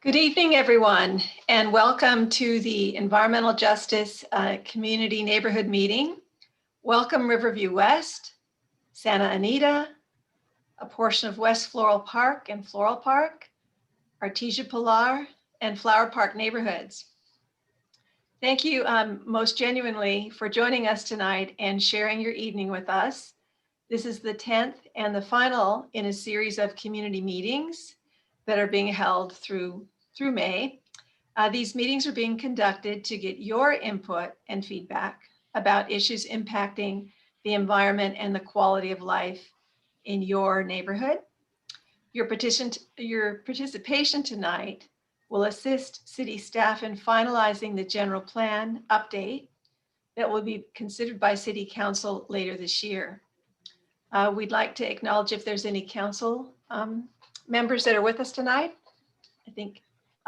Good evening, everyone, and welcome to the Environmental Justice Community Neighborhood Meeting. Welcome Riverview West, Santa Anita, a portion of West Floral Park and Floral Park, Artesia, Pilar, and Flower Park neighborhoods. Thank you most genuinely for joining us tonight and sharing your evening with us. This is the 10th and the final in a series of community meetings that are being held through May. These meetings are being conducted to get your input and feedback about issues impacting the environment and the quality of life in your neighborhood. Your participation tonight will assist city staff in finalizing the general plan update that will be considered by City Council later this year. We'd like to acknowledge if there's any council members that are with us tonight.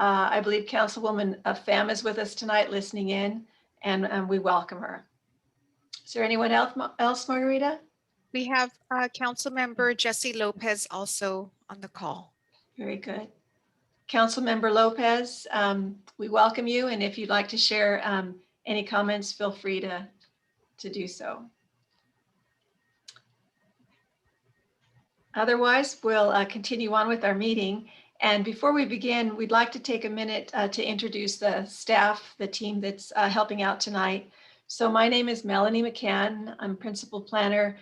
I believe Councilwoman Pham is with us tonight listening in, and we welcome her. Is there anyone else, Margarita? We have Councilmember Jesse Lopez also on the call. Very good. Councilmember Lopez, we welcome you, and if you'd like to share any comments, feel free to do so. Otherwise, we'll continue on with our meeting. And before we begin, we'd like to take a minute to introduce the staff, the team that's helping out tonight. So my name is Melanie McCann. I'm Principal Planner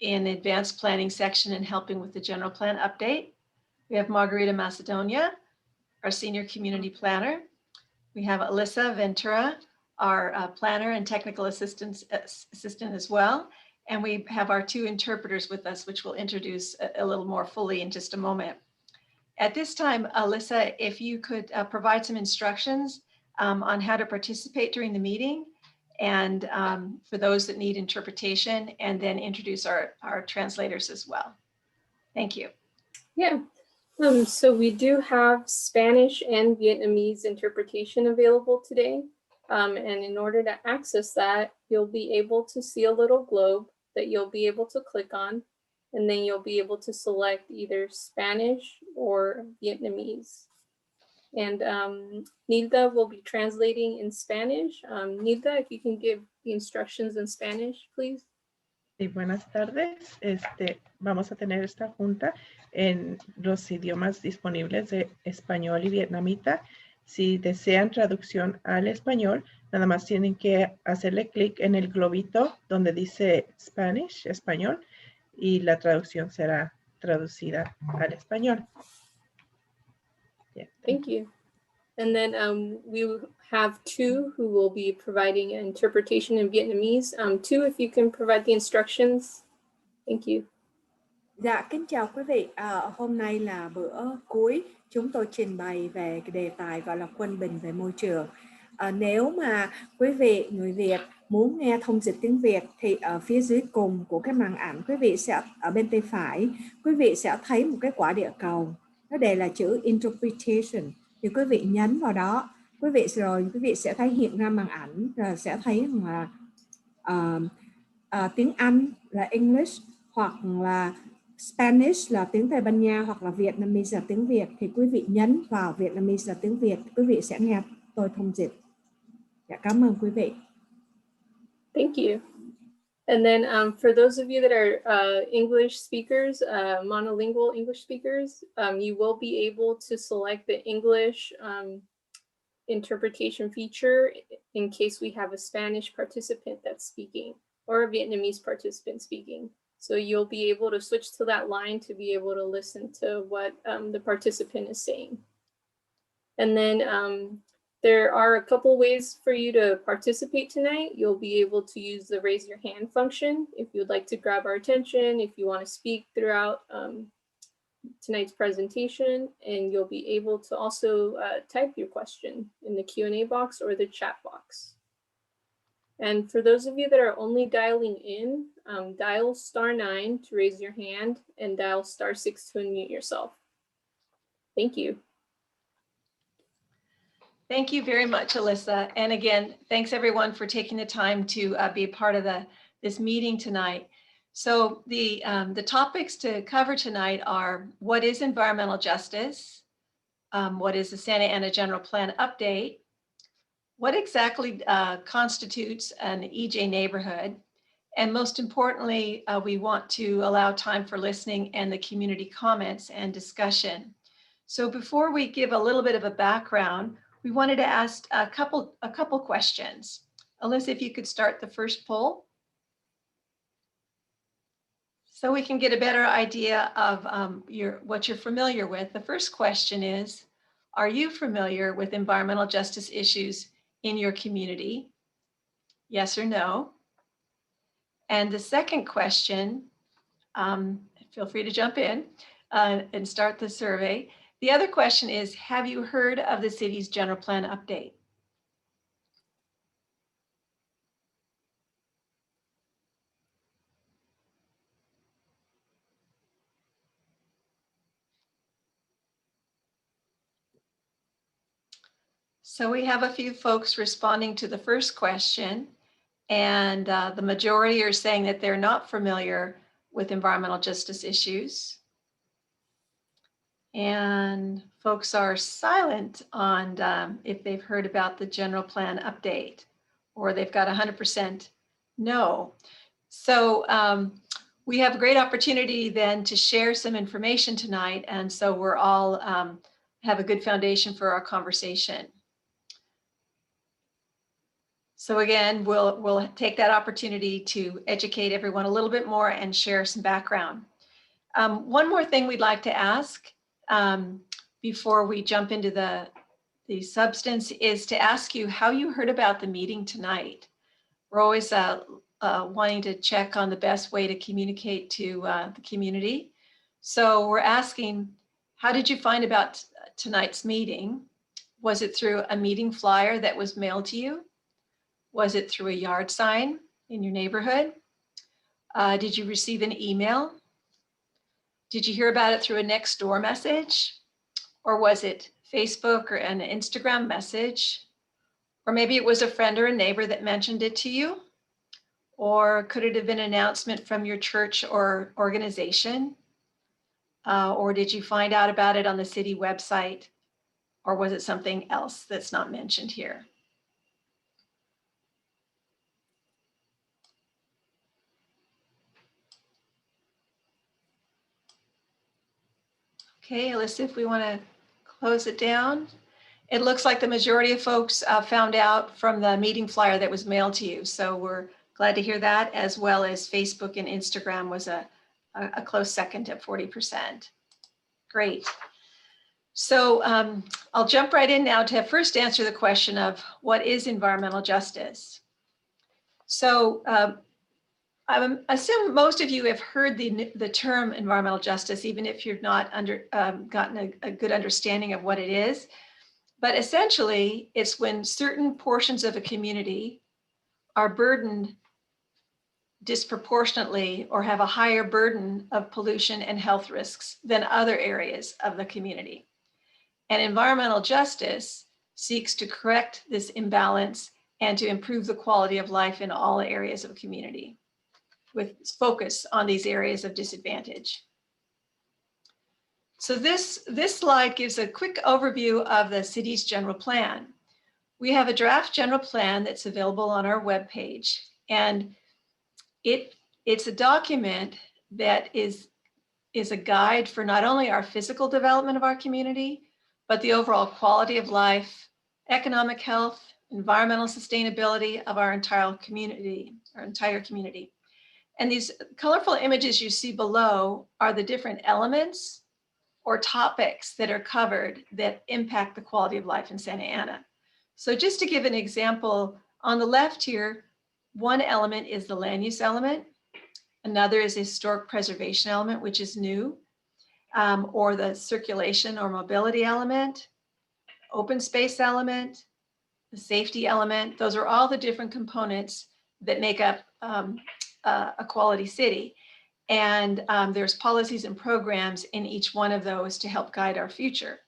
in Advanced Planning section and helping with the General Plan update. We have Margarita Macedonia, our Senior Community Planner. We have Alyssa Ventura, our Planner and Technical Assistant as well. And we have our two interpreters with us, which we'll introduce a little more fully in just a moment. At this time, Alyssa, if you could provide some instructions on how to participate during the meeting and for those that need interpretation, and then introduce our translators as well. Thank you. Yeah, so we do have Spanish and Vietnamese interpretation available today. And in order to access that, you'll be able to see a little globe that you'll be able to click on. And then you'll be able to select either Spanish or Vietnamese. And Nilda will be translating in Spanish. Nilda, if you can give the instructions in Spanish, please. Sí, buenas tardes. Vamos a tener esta junta en los idiomas disponibles de español y vietnamita. Si desean traducción al español, nada más tienen que hacerle clic en el globito donde dice Spanish, español, y la traducción será traducida al español. Yeah. Thank you. And then we have two who will be providing interpretation in Vietnamese. Two, if you can provide the instructions. Thank you. Dạ, kính chào quý vị. Hôm nay là bữa cuối chúng tôi trình bày về cái đề tài gọi là quân bình về môi trường. Nếu mà quý vị người Việt muốn nghe thông dịch tiếng Việt thì ở phía dưới cùng của cái màn ảnh, quý vị sẽ ở bên tay phải, quý vị sẽ thấy một cái quả địa cầu. Nó đề là chữ interpretation. Thì quý vị nhấn vào đó, quý vị sẽ thấy hiện ra màn ảnh, rồi sẽ thấy là tiếng Anh là English, hoặc là Spanish là tiếng Tây Ban Nha, hoặc là Vietnamese là tiếng Việt. Thì quý vị nhấn vào Vietnamese là tiếng Việt, quý vị sẽ nghe tôi thông dịch. Dạ, cảm ơn quý vị. Thank you. And then for those of you that are English speakers, monolingual English speakers, you will be able to select the English interpretation feature in case we have a Spanish participant that's speaking or a Vietnamese participant speaking. So you'll be able to switch to that line to be able to listen to what the participant is saying. And then there are a couple ways for you to participate tonight. You'll be able to use the raise your hand function if you'd like to grab our attention, if you want to speak throughout tonight's presentation, and you'll be able to also type your question in the Q&A box or the chat box. And for those of you that are only dialing in, dial *9 to raise your hand and dial *6 to unmute yourself. Thank you. Thank you very much, Alyssa. And again, thanks everyone for taking the time to be a part of this meeting tonight. So the topics to cover tonight are what is environmental justice, what is the Santa Ana General Plan update, what exactly constitutes an EJ neighborhood, and most importantly, we want to allow time for listening and the community comments and discussion. So before we give a little bit of a background, we wanted to ask a couple questions. Alyssa, if you could start the first poll. So we can get a better idea of what you're familiar with. The first question is, are you familiar with environmental justice issues in your community? Yes or no? And the second question, feel free to jump in and start the survey. The other question is, have you heard of the city's general plan update? So we have a few folks responding to the first question, and the majority are saying that they're not familiar with environmental justice issues. And folks are silent on if they've heard about the general plan update, or they've got 100% no. So we have a great opportunity then to share some information tonight, and so we're all have a good foundation for our conversation. So again, we'll take that opportunity to educate everyone a little bit more and share some background. One more thing we'd like to ask before we jump into the substance is to ask you how you heard about the meeting tonight. We're always wanting to check on the best way to communicate to the community. So we're asking, how did you find about tonight's meeting? Was it through a meeting flyer that was mailed to you? Was it through a yard sign in your neighborhood? Did you receive an email? Did you hear about it through a next door message? Or was it Facebook or an Instagram message? Or maybe it was a friend or a neighbor that mentioned it to you? Or could it have been an announcement from your church or organization? Or did you find out about it on the city website? Or was it something else that's not mentioned here? Okay, Alyssa, if we want to close it down. It looks like the majority of folks found out from the meeting flyer that was mailed to you. So we're glad to hear that, as well as Facebook and Instagram was a close second at 40%. Great. So I'll jump right in now to first answer the question of what is environmental justice? So I assume most of you have heard the term environmental justice, even if you've not gotten a good understanding of what it is. But essentially, it's when certain portions of a community are burdened disproportionately or have a higher burden of pollution and health risks than other areas of the community. And environmental justice seeks to correct this imbalance and to improve the quality of life in all areas of a community, with focus on these areas of disadvantage. So this slide gives a quick overview of the city's general plan. We have a draft general plan that's available on our webpage, and it's a document that is a guide for not only our physical development of our community, but the overall quality of life, economic health, environmental sustainability of our entire community. And these colorful images you see below are the different elements or topics that are covered that impact the quality of life in Santa Ana. So just to give an example, on the left here, one element is the land use element. Another is the historic preservation element, which is new, or the circulation or mobility element, open space element, the safety element. Those are all the different components that make up a quality city. And there's policies and programs in each one of those to help guide our future.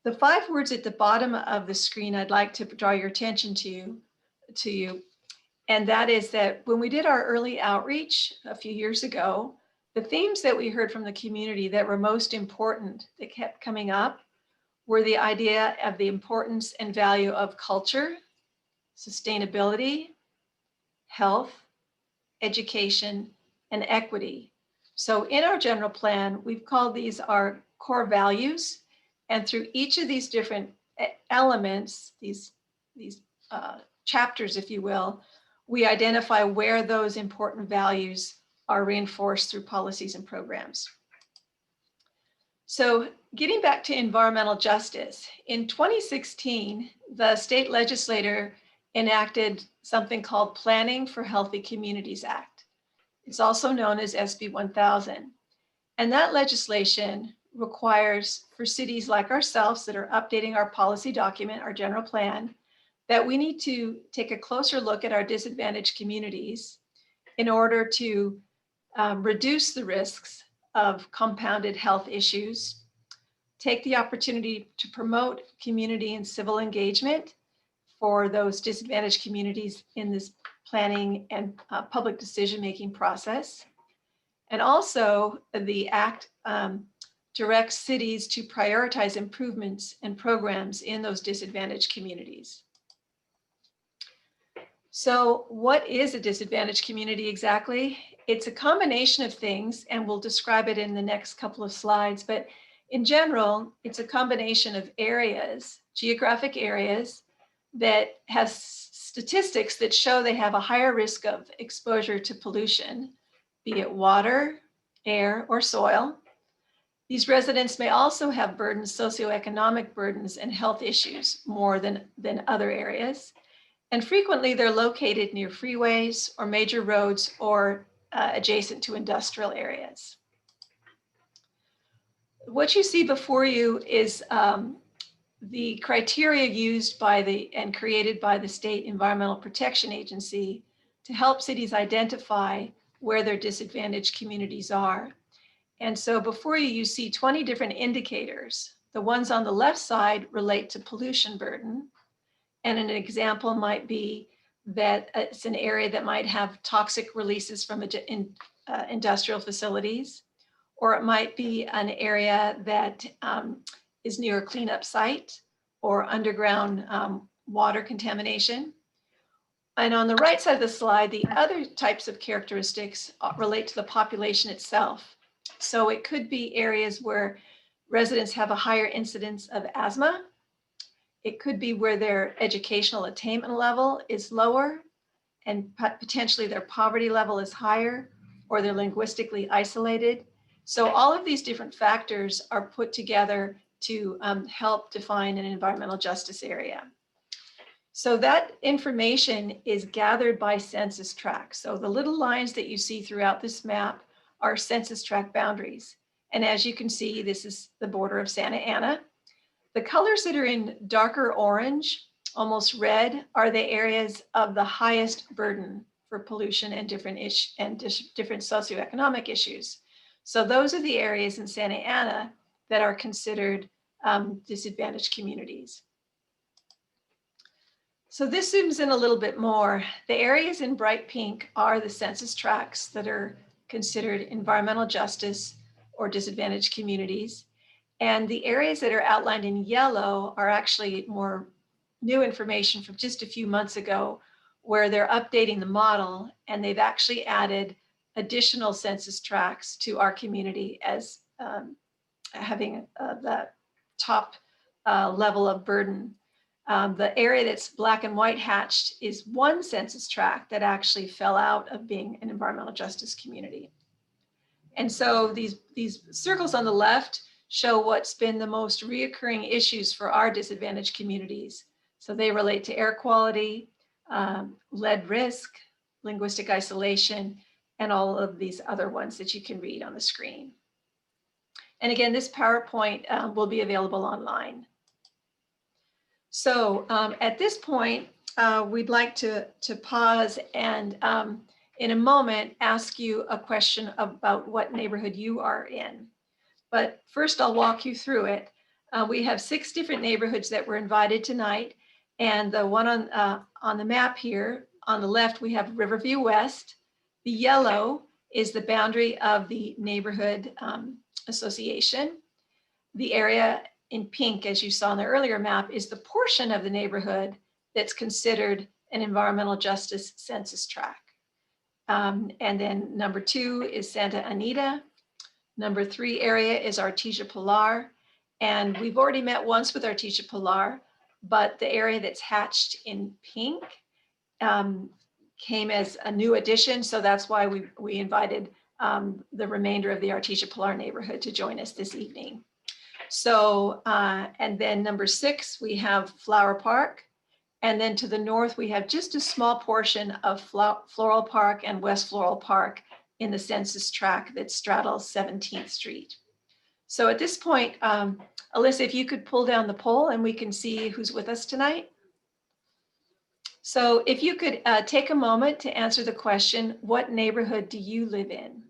The 5 words at the bottom of the screen I'd like to draw your attention to, and that is that when we did our early outreach a few years ago, the themes that we heard from the community that were most important that kept coming up were the idea of the importance and value of culture, sustainability, health, education, and equity. So in our general plan, we've called these our core values. And through each of these different elements, these chapters, if you will, we identify where those important values are reinforced through policies and programs. So getting back to environmental justice, in 2016, the state legislature enacted something called Planning for Healthy Communities Act. It's also known as SB 1000. And that legislation requires for cities like ourselves that are updating our policy document, our general plan, that we need to take a closer look at our disadvantaged communities in order to reduce the risks of compounded health issues, take the opportunity to promote community and civil engagement for those disadvantaged communities in this planning and public decision-making process. And also the act directs cities to prioritize improvements and programs in those disadvantaged communities. So what is a disadvantaged community exactly? It's a combination of things, and we'll describe it in the next couple of slides, but in general, it's a combination of areas, geographic areas, that have statistics that show they have a higher risk of exposure to pollution, be it water, air, or soil. These residents may also have burdens, socioeconomic burdens, and health issues more than other areas. And frequently they're located near freeways or major roads or adjacent to industrial areas. What you see before you is the criteria used by and created by the State Environmental Protection Agency to help cities identify where their disadvantaged communities are. And so before you, you see 20 different indicators. The ones on the left side relate to pollution burden. And an example might be that it's an area that might have toxic releases from industrial facilities, or it might be an area that is near a cleanup site or underground water contamination. And on the right side of the slide, the other types of characteristics relate to the population itself. So it could be areas where residents have a higher incidence of asthma. It could be where their educational attainment level is lower and potentially their poverty level is higher, or they're linguistically isolated. So all of these different factors are put together to help define an environmental justice area. So that information is gathered by census tracts. So the little lines that you see throughout this map are census tract boundaries. And as you can see, this is the border of Santa Ana. The colors that are in darker orange, almost red, are the areas of the highest burden for pollution and different socioeconomic issues. So those are the areas in Santa Ana that are considered disadvantaged communities. So this zooms in a little bit more. The areas in bright pink are the census tracts that are considered environmental justice or disadvantaged communities. And the areas that are outlined in yellow are actually more new information from just a few months ago, where they're updating the model and they've actually added additional census tracts to our community as having the top level of burden. The area that's black and white hatched is one census tract that actually fell out of being an environmental justice community. And so these circles on the left show what's been the most reoccurring issues for our disadvantaged communities. So they relate to air quality, lead risk, linguistic isolation, and all of these other ones that you can read on the screen. And again, this PowerPoint will be available online. So at this point, we'd like to pause and in a moment ask you a question about what neighborhood you are in. But first I'll walk you through it. We have 6 different neighborhoods that were invited tonight. And the one on the map here, on the left, we have Riverview West. The yellow is the boundary of the neighborhood association. The area in pink, as you saw in the earlier map, is the portion of the neighborhood that's considered an environmental justice census tract. And then number 2 is Santa Anita. Number 3 area is Artesia Pilar. And we've already met once with Artesia Pilar, but the area that's hatched in pink came as a new addition. So that's why we invited the remainder of the Artesia Pilar neighborhood to join us this evening. So, and then number 6, we have Flower Park. And then to the north, we have just a small portion of Floral Park and West Floral Park in the census tract that straddles 17th Street. So at this point, Alyssa, if you could pull down the poll and we can see who's with us tonight. So if you could take a moment to answer the question, what neighborhood do you live in?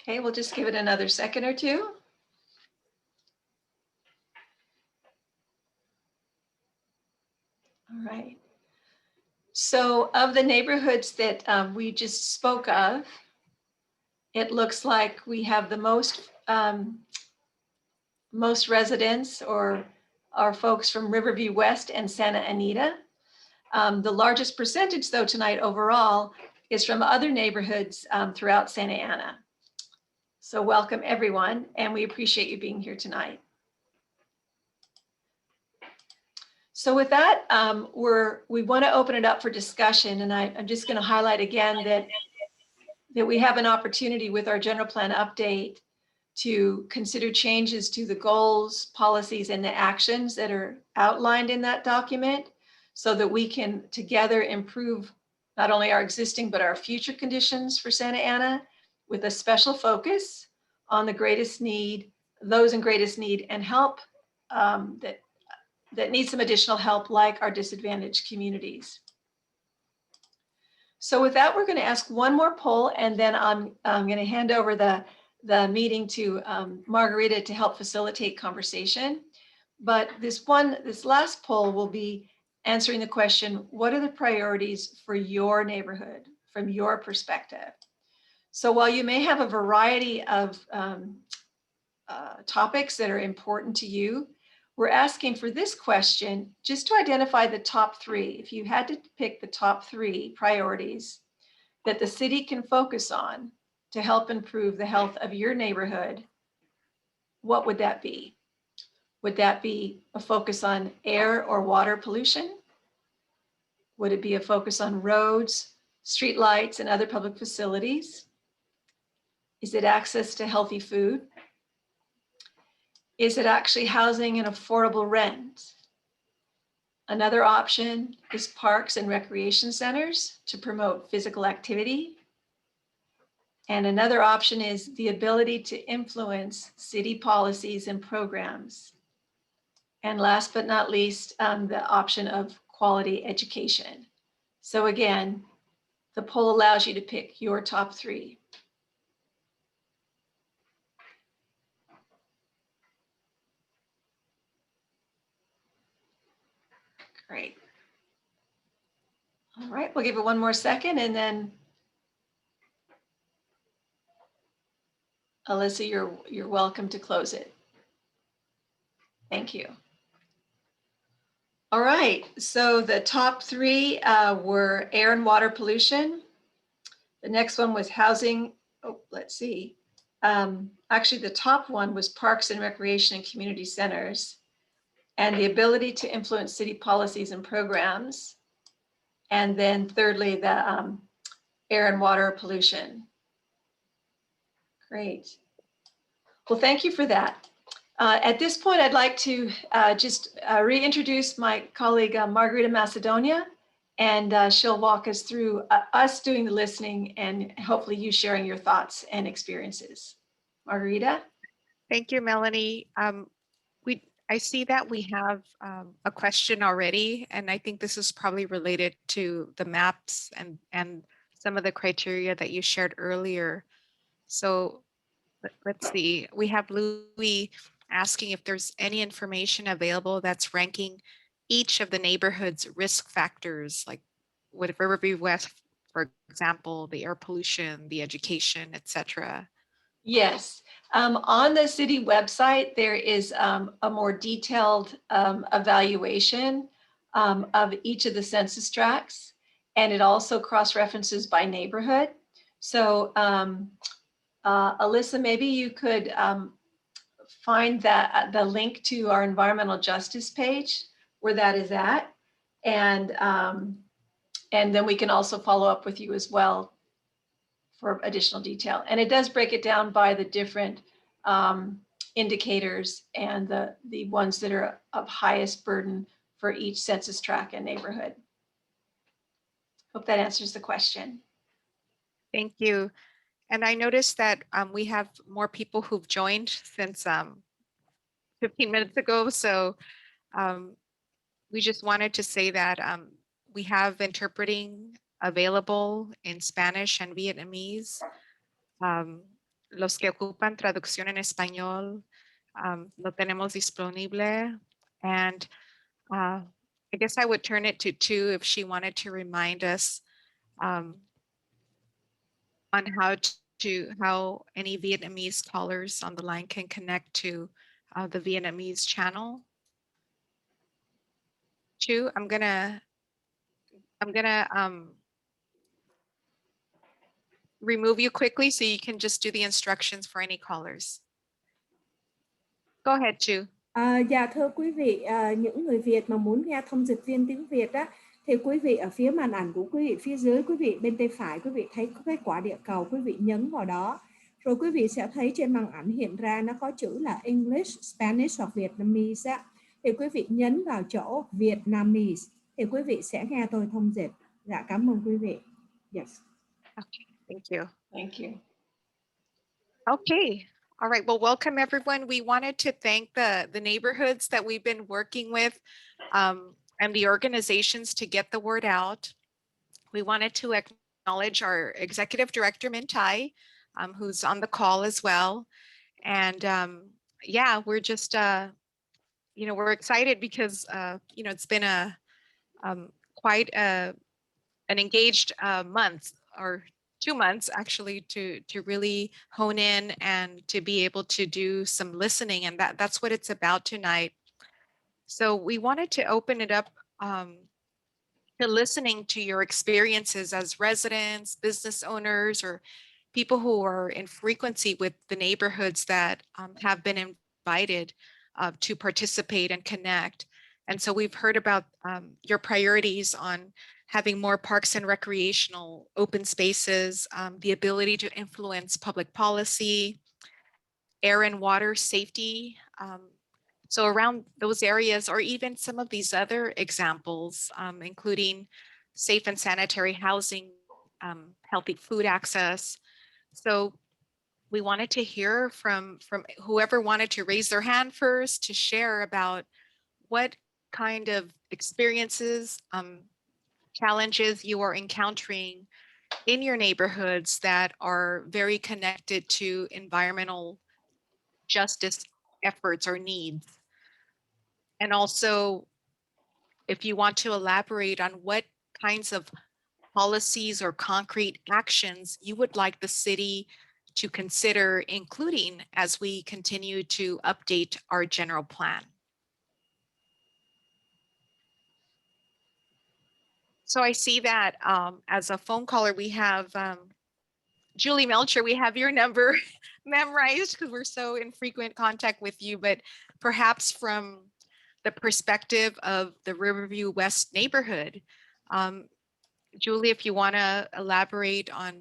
Okay, we'll just give it another second or two. All right. So of the neighborhoods that we just spoke of, it looks like we have the most residents or our folks from Riverview West and Santa Anita. The largest percentage though tonight overall is from other neighborhoods throughout Santa Ana. So welcome everyone, and we appreciate you being here tonight. So with that, we want to open it up for discussion, and I'm just going to highlight again that we have an opportunity with our general plan update to consider changes to the goals, policies, and the actions that are outlined in that document so that we can together improve not only our existing but our future conditions for Santa Ana, with a special focus on the greatest need, those in greatest need, and help that need some additional help, like our disadvantaged communities. So with that, we're going to ask one more poll, and then I'm going to hand over the meeting to Margarita to help facilitate conversation. But this last poll will be answering the question, what are the priorities for your neighborhood from your perspective? So while you may have a variety of topics that are important to you, we're asking for this question just to identify the top 3. If you had to pick the top 3 priorities that the city can focus on to help improve the health of your neighborhood, what would that be? Would that be a focus on air or water pollution? Would it be a focus on roads, streetlights, and other public facilities? Is it access to healthy food? Is it actually housing and affordable rent? Another option is parks and recreation centers to promote physical activity. And another option is the ability to influence city policies and programs. And last but not least, the option of quality education. So again, the poll allows you to pick your top 3. Great. All right, we'll give it one more second, and then Alyssa, you're welcome to close it. Thank you. All right, so the top 3 were air and water pollution. The next one was housing. Oh, let's see. Actually, the top one was parks and recreation and community centers, and the ability to influence city policies and programs. And then thirdly, the air and water pollution. Great. Well, thank you for that. At this point, I'd like to just reintroduce my colleague, Margarita Macedonia, and she'll walk us through us doing the listening and hopefully you sharing your thoughts and experiences. Margarita? Thank you, Melanie. I see that we have a question already, and I think this is probably related to the maps and some of the criteria that you shared earlier. So let's see, we have Louis asking if there's any information available that's ranking each of the neighborhood's risk factors, like with Riverview West, for example, the air pollution, the education, etc. Yes. On the city website, there is a more detailed evaluation of each of the census tracts, and it also cross-references by neighborhood. So Alyssa, maybe you could find that the link to our environmental justice page where that is at, and then we can also follow up with you as well for additional detail. And it does break it down by the different indicators and the ones that are of highest burden for each census tract and neighborhood. Hope that answers the question. Thank you. And I noticed that we have more people who've joined since 15 minutes ago. So we just wanted to say that we have interpreting available in Spanish and Vietnamese. Los que ocupan traducción en español lo tenemos disponible. And I guess I would turn it to Tu if she wanted to remind us on how any Vietnamese callers on the line can connect to the Vietnamese channel. Tu, I'm gonna remove you quickly so you can just do the instructions for any callers. Go ahead, Tu. Dạ thưa quý vị, những người Việt mà muốn nghe thông dịch viên tiếng Việt á, thì quý vị ở phía màn ảnh của quý vị phía dưới, quý vị bên tay phải quý vị thấy có cái quả địa cầu, quý vị nhấn vào đó. Rồi quý vị sẽ thấy trên màn ảnh hiện ra nó có chữ là English, Spanish hoặc Vietnamese á. Thì quý vị nhấn vào chỗ Vietnamese thì quý vị sẽ nghe tôi thông dịch. Dạ cảm ơn quý vị. Yes. Okay, thank you. Thank you. Okay. All right. Well, welcome everyone. We wanted to thank the neighborhoods that we've been working with and the organizations to get the word out. We wanted to acknowledge our executive director, Min Tai, who's on the call as well. And yeah, we're just, we're excited because, it's been quite an engaged month or 2 months actually to really hone in and to be able to do some listening, and that's what it's about tonight. So we wanted to open it up to listening to your experiences as residents, business owners, or people who are in frequency with the neighborhoods that have been invited to participate and connect. And so we've heard about your priorities on having more parks and recreational open spaces, the ability to influence public policy, air and water safety. So around those areas, or even some of these other examples, including safe and sanitary housing, healthy food access. So we wanted to hear from whoever wanted to raise their hand first to share about what kind of experiences, challenges you are encountering in your neighborhoods that are very connected to environmental justice efforts or needs. And also, if you want to elaborate on what kinds of policies or concrete actions you would like the city to consider including as we continue to update our general plan. So I see that as a phone caller, we have Julie Melcher, we have your number memorized because we're so in frequent contact with you, but perhaps from the perspective of the Riverview West neighborhood, Julie, if you want to elaborate on,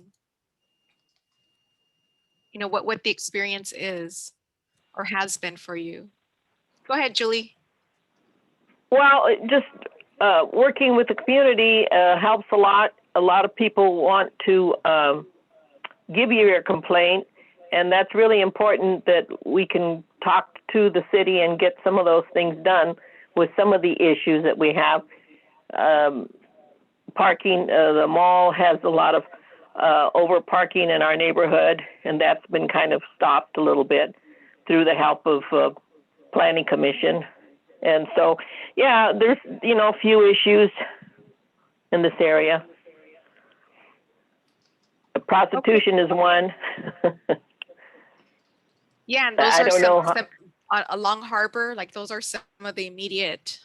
what the experience is or has been for you. Go ahead, Julie. Well, just working with the community helps a lot. A lot of people want to give you your complaint, and that's really important that we can talk to the city and get some of those things done with some of the issues that we have. Parking, the mall has a lot of over parking in our neighborhood, and that's been kind of stopped a little bit through the help of Planning Commission. And so, yeah, there's, a few issues in this area. Prostitution is one. Yeah, and those I are don't know some along Harbor, like those are some of the immediate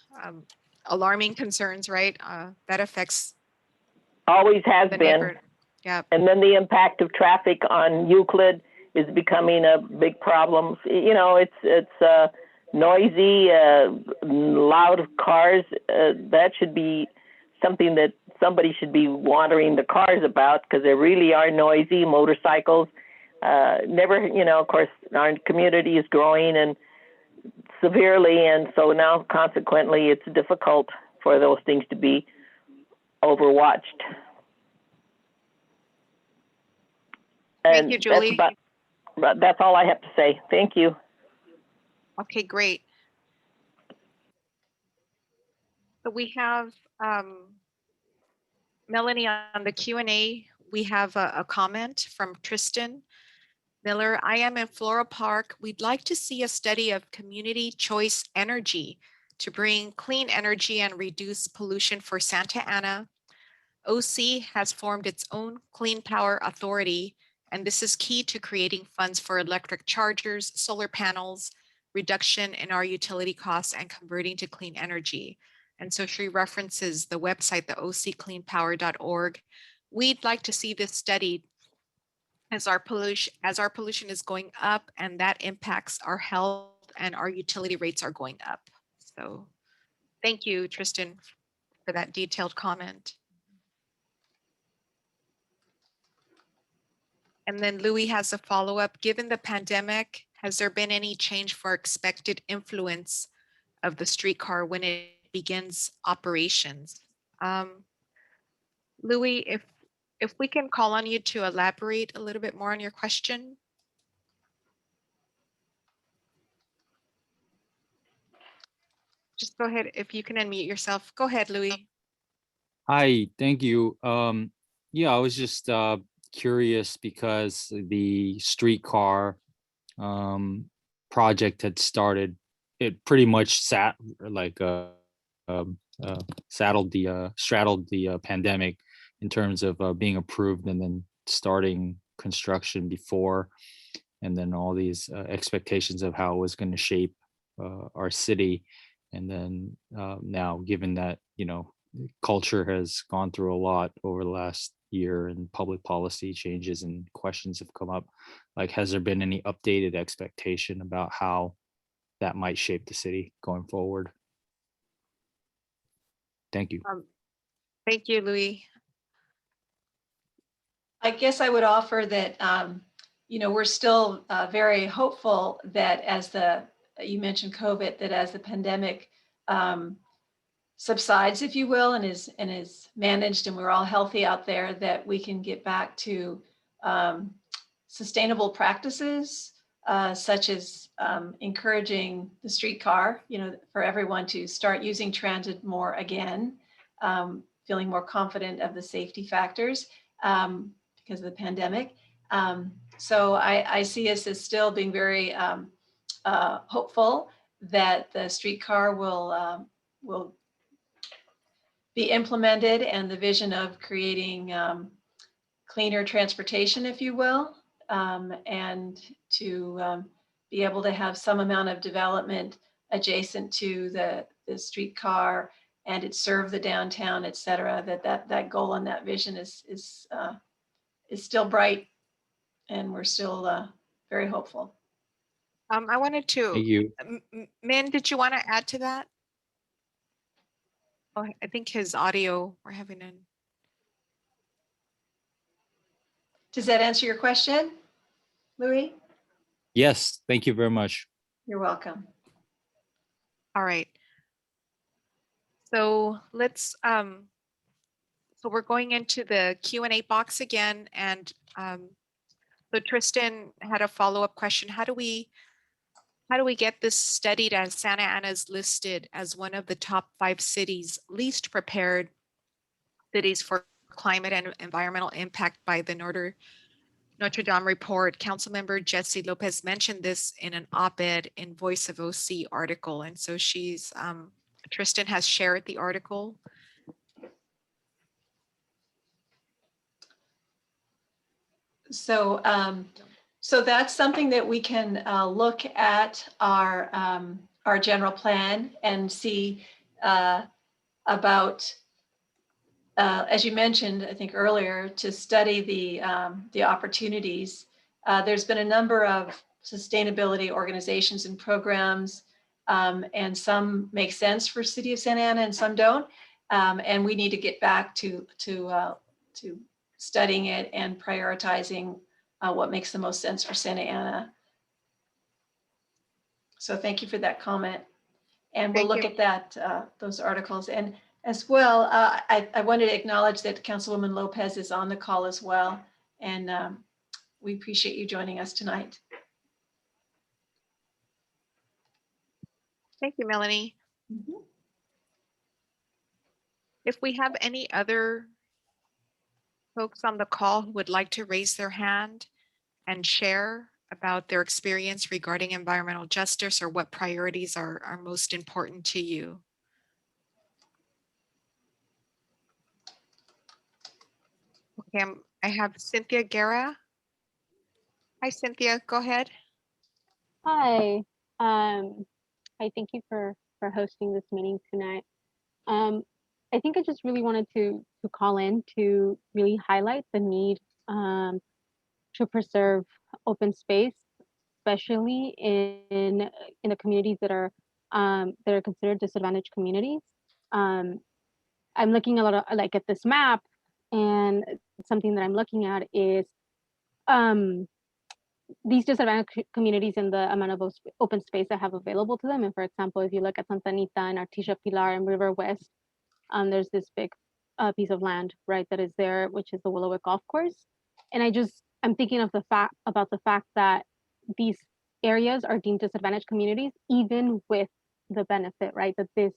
alarming concerns, right? That affects Always has the been. neighborhood. Yeah. And then the impact of traffic on Euclid is becoming a big problem. It's noisy, loud cars. That should be something that somebody should be watering the cars about, because they really are noisy. Motorcycles, of course, our community is growing and severely, and so now consequently it's difficult for those things to be overwatched. Thank you, Julie. That's all I have to say. Thank you. Okay, great. So we have Melanie on the Q&A. We have a comment from Tristan Miller. I am in Floral Park. We'd like to see a study of community choice energy to bring clean energy and reduce pollution for Santa Ana. OC has formed its own clean power authority, and this is key to creating funds for electric chargers, solar panels, reduction in our utility costs, and converting to clean energy. And so she references the website, the occleanpower.org. We'd like to see this studied as our pollution is going up, and that impacts our health, and our utility rates are going up. So thank you, Tristan, for that detailed comment. And then Louis has a follow-up. Given the pandemic, has there been any change for expected influence of the streetcar when it begins operations? Louis, if we can call on you to elaborate a little bit more on your question. Just go ahead, if you can unmute yourself. Go ahead, Louis. Hi, thank you. Yeah, I was just curious because the streetcar project had started. It pretty much straddled the pandemic in terms of being approved and then starting construction before, and then all these expectations of how it was going to shape our city. And then now, given that, culture has gone through a lot over the last year, and public policy changes and questions have come up, like, has there been any updated expectation about how that might shape the city going forward? Thank you. Thank you, Louis. I guess I would offer that, we're still very hopeful that you mentioned COVID, that as the pandemic subsides, if you will, and is managed, and we're all healthy out there, that we can get back to sustainable practices, such as encouraging the streetcar, for everyone to start using transit more again, feeling more confident of the safety factors because of the pandemic. So I see us as still being very hopeful that the streetcar will be implemented, and the vision of creating cleaner transportation, if you will, and to be able to have some amount of development adjacent to the streetcar, and it serve the downtown, et cetera, that goal and that vision is still bright, and we're still very hopeful. I wanted to, Thank you. Min, did you want to add to that? Oh, I think his audio, we're having an. Does that answer your question, Louis? Yes, thank you very much. You're welcome. All right. So let's, so we're going into the Q&A box again. And so Tristan had a follow-up question. How do we get this studied, as Santa Ana is listed as one of the top 5 cities least prepared cities for climate and environmental impact by the Notre Dame report, Councilmember Jessie Lopez mentioned this in an op-ed in Voice of OC article. And so Tristan has shared the article. So, so that's something that we can look at our general plan and see about, as you mentioned, I think earlier, to study the opportunities. There's been a number of sustainability organizations and programs, and some make sense for City of Santa Ana and some don't. And we need to get back to studying it and prioritizing what makes the most sense for Santa Ana. So thank you for that comment. And we'll look at that, those articles. And as well, I wanted to acknowledge that Councilwoman Lopez is on the call as well. And we appreciate you joining us tonight. Thank you, Melanie. Mm-hmm. If we have any other folks on the call who would like to raise their hand and share about their experience regarding environmental justice or what priorities are most important to you. Okay, I have Cynthia Guerra. Hi, Cynthia, go ahead. Hi, I thank you for hosting this meeting tonight. I think I just really wanted to call in to really highlight the need to preserve open space, especially in the communities that are considered disadvantaged communities. I'm looking a lot of like at this map, and something that I'm looking at is these disadvantaged communities and the amount of open space that have available to them. And for example, if you look at Santa Anita and Artesia, Pilar and River West, there's this big piece of land, right, that is there, which is the Willowwick Golf Course. And I'm thinking of about the fact that these areas are deemed disadvantaged communities, even with the benefit, right, that this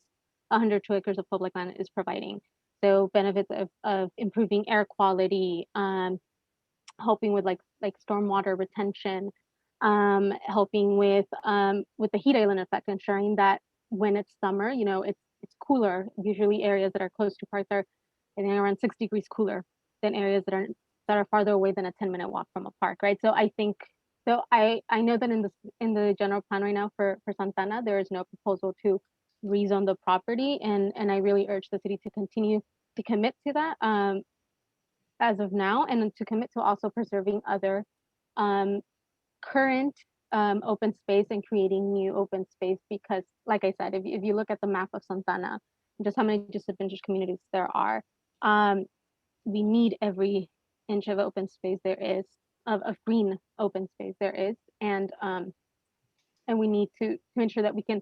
102 acres of public land is providing. So benefits of improving air quality, helping with like stormwater retention, helping with the heat island effect, ensuring that when it's summer, you know, it's cooler. Usually areas that are close to parks are, I think, around 6 degrees cooler than areas that are farther away than a 10-minute walk from a park, right? So I think, so I know that in the general plan right now for Santana, there is no proposal to rezone the property, and I really urge the city to continue to commit to that as of now, and to commit to also preserving other current open space and creating new open space, because like I said, if you look at the map of Santana, just how many disadvantaged communities there are, we need every inch of open space there is, of green open space there is, and we need to ensure that we can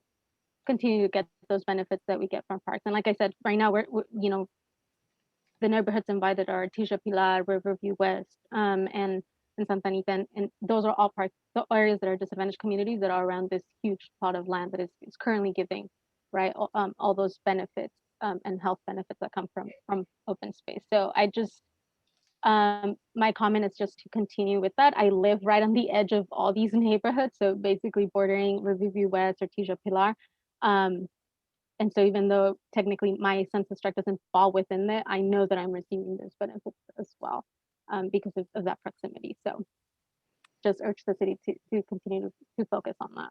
continue to get those benefits that we get from parks. And like I said, right now we're you know, the neighborhoods invited are Artesia, Pilar, Riverview West, and Santa Anita, and those are all parts, the areas that are disadvantaged communities that are around this huge plot of land that is currently giving, right, all those benefits and health benefits that come from open space. So I just, my comment is just to continue with that. I live right on the edge of all these neighborhoods, so basically bordering Riverview West, Artesia, Pilar. And so even though technically my census tract doesn't fall within it, I know that I'm receiving those benefits as well because of that proximity. So just urge the city to continue to focus on that.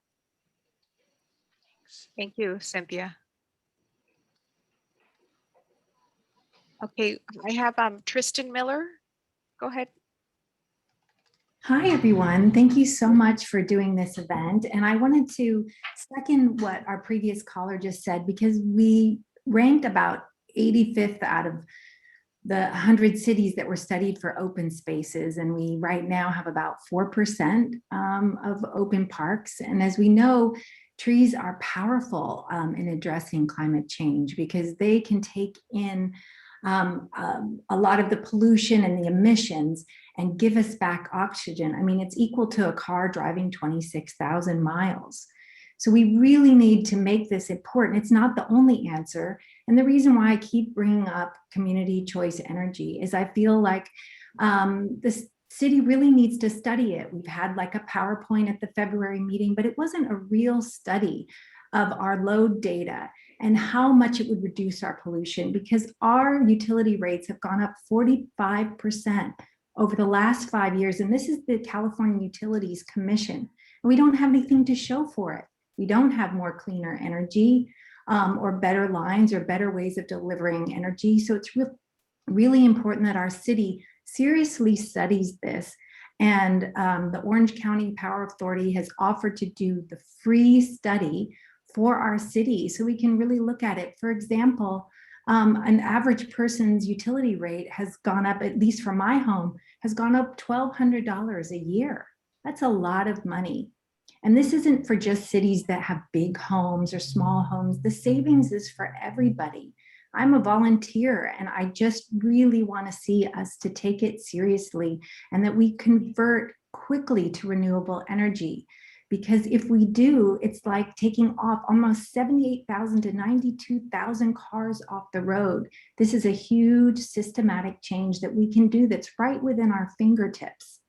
Thank you, Cynthia. Okay, I have Tristan Miller. Go ahead. Hi, everyone. Thank you so much for doing this event. And I wanted to second what our previous caller just said, because we ranked about 85th out of the 100 cities that were studied for open spaces. And we right now have about 4% of open parks. And as we know, trees are powerful in addressing climate change because they can take in a lot of the pollution and the emissions and give us back oxygen. I mean, it's equal to a car driving 26,000 miles. So we really need to make this important. It's not the only answer. And the reason why I keep bringing up community choice energy is I feel like the city really needs to study it. We've had like a PowerPoint at the February meeting, but it wasn't a real study of our load data and how much it would reduce our pollution, because our utility rates have gone up 45% over the last 5 years. And this is the California Utilities Commission. And we don't have anything to show for it. We don't have more cleaner energy or better lines or better ways of delivering energy. So it's really important that our city seriously studies this. And the Orange County Power Authority has offered to do the free study for our city so we can really look at it. For example, an average person's utility rate has gone up, at least for my home, has gone up $1,200 a year. That's a lot of money. And this isn't for just cities that have big homes or small homes. The savings is for everybody. I'm a volunteer, and I just really want to see us to take it seriously and that we convert quickly to renewable energy. Because if we do, it's like taking off almost 78,000 to 92,000 cars off the road. This is a huge systematic change that we can do that's right within our fingertips.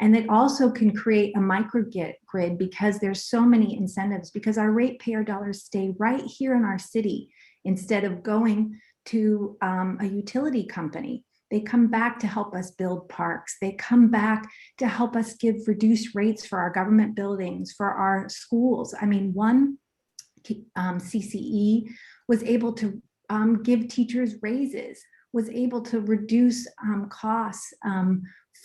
And it also can create a microgrid because there's so many incentives, because our ratepayer dollars stay right here in our city instead of going to a utility company. They come back to help us build parks. They come back to help us give reduced rates for our government buildings, for our schools. I mean, one CCE was able to give teachers raises, was able to reduce costs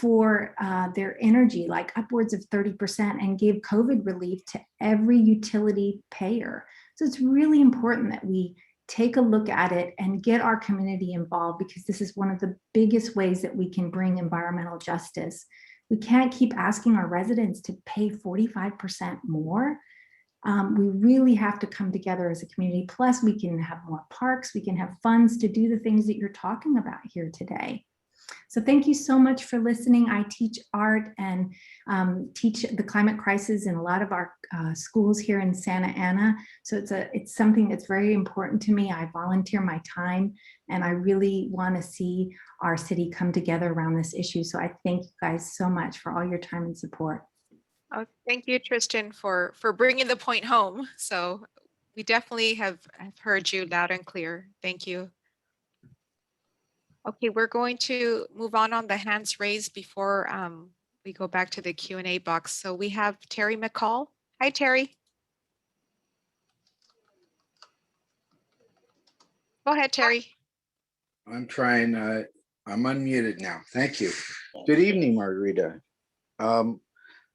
for their energy, like upwards of 30%, and gave COVID relief to every utility payer. So it's really important that we take a look at it and get our community involved, because this is one of the biggest ways that we can bring environmental justice. We can't keep asking our residents to pay 45% more. We really have to come together as a community. Plus, we can have more parks, we can have funds to do the things that you're talking about here today. So thank you so much for listening. I teach art and teach the climate crisis in a lot of our schools here in Santa Ana. So it's something that's very important to me. I volunteer my time, and I really want to see our city come together around this issue. So I thank you guys so much for all your time and support. Oh, thank you, Tristan, for bringing the point home. So we definitely have heard you loud and clear. Thank you. Okay, we're going to move on the hands raised before we go back to the Q&A box. So we have Terry McCall. Hi, Terry. Go ahead, Terry. I'm trying, I'm unmuted now. Thank you. Good evening, Margarita.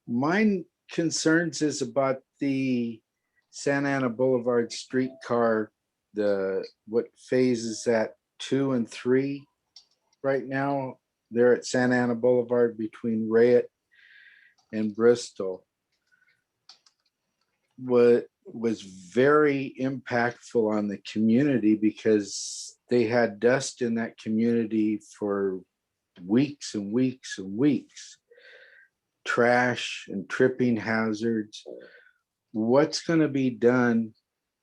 My concerns is about the Santa Ana Boulevard streetcar, what phase is that, 2 and 3? Right now, they're at Santa Ana Boulevard between Rayett and Bristol. What was very impactful on the community, because they had dust in that community for weeks and weeks and weeks. Trash and tripping hazards. What's going to be done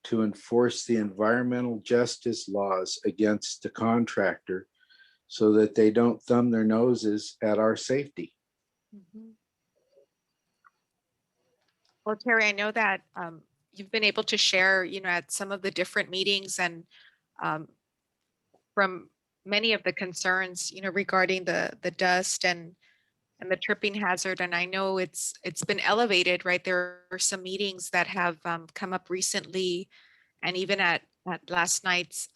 to enforce the environmental justice laws against the contractor, so that they don't thumb their noses at our safety? Mm-hmm. Well, Terry, I know that you've been able to share, at some of the different meetings and from many of the concerns, regarding the dust and the tripping hazard. And I know it's been elevated, right? There are some meetings that have come up recently, and even at last night's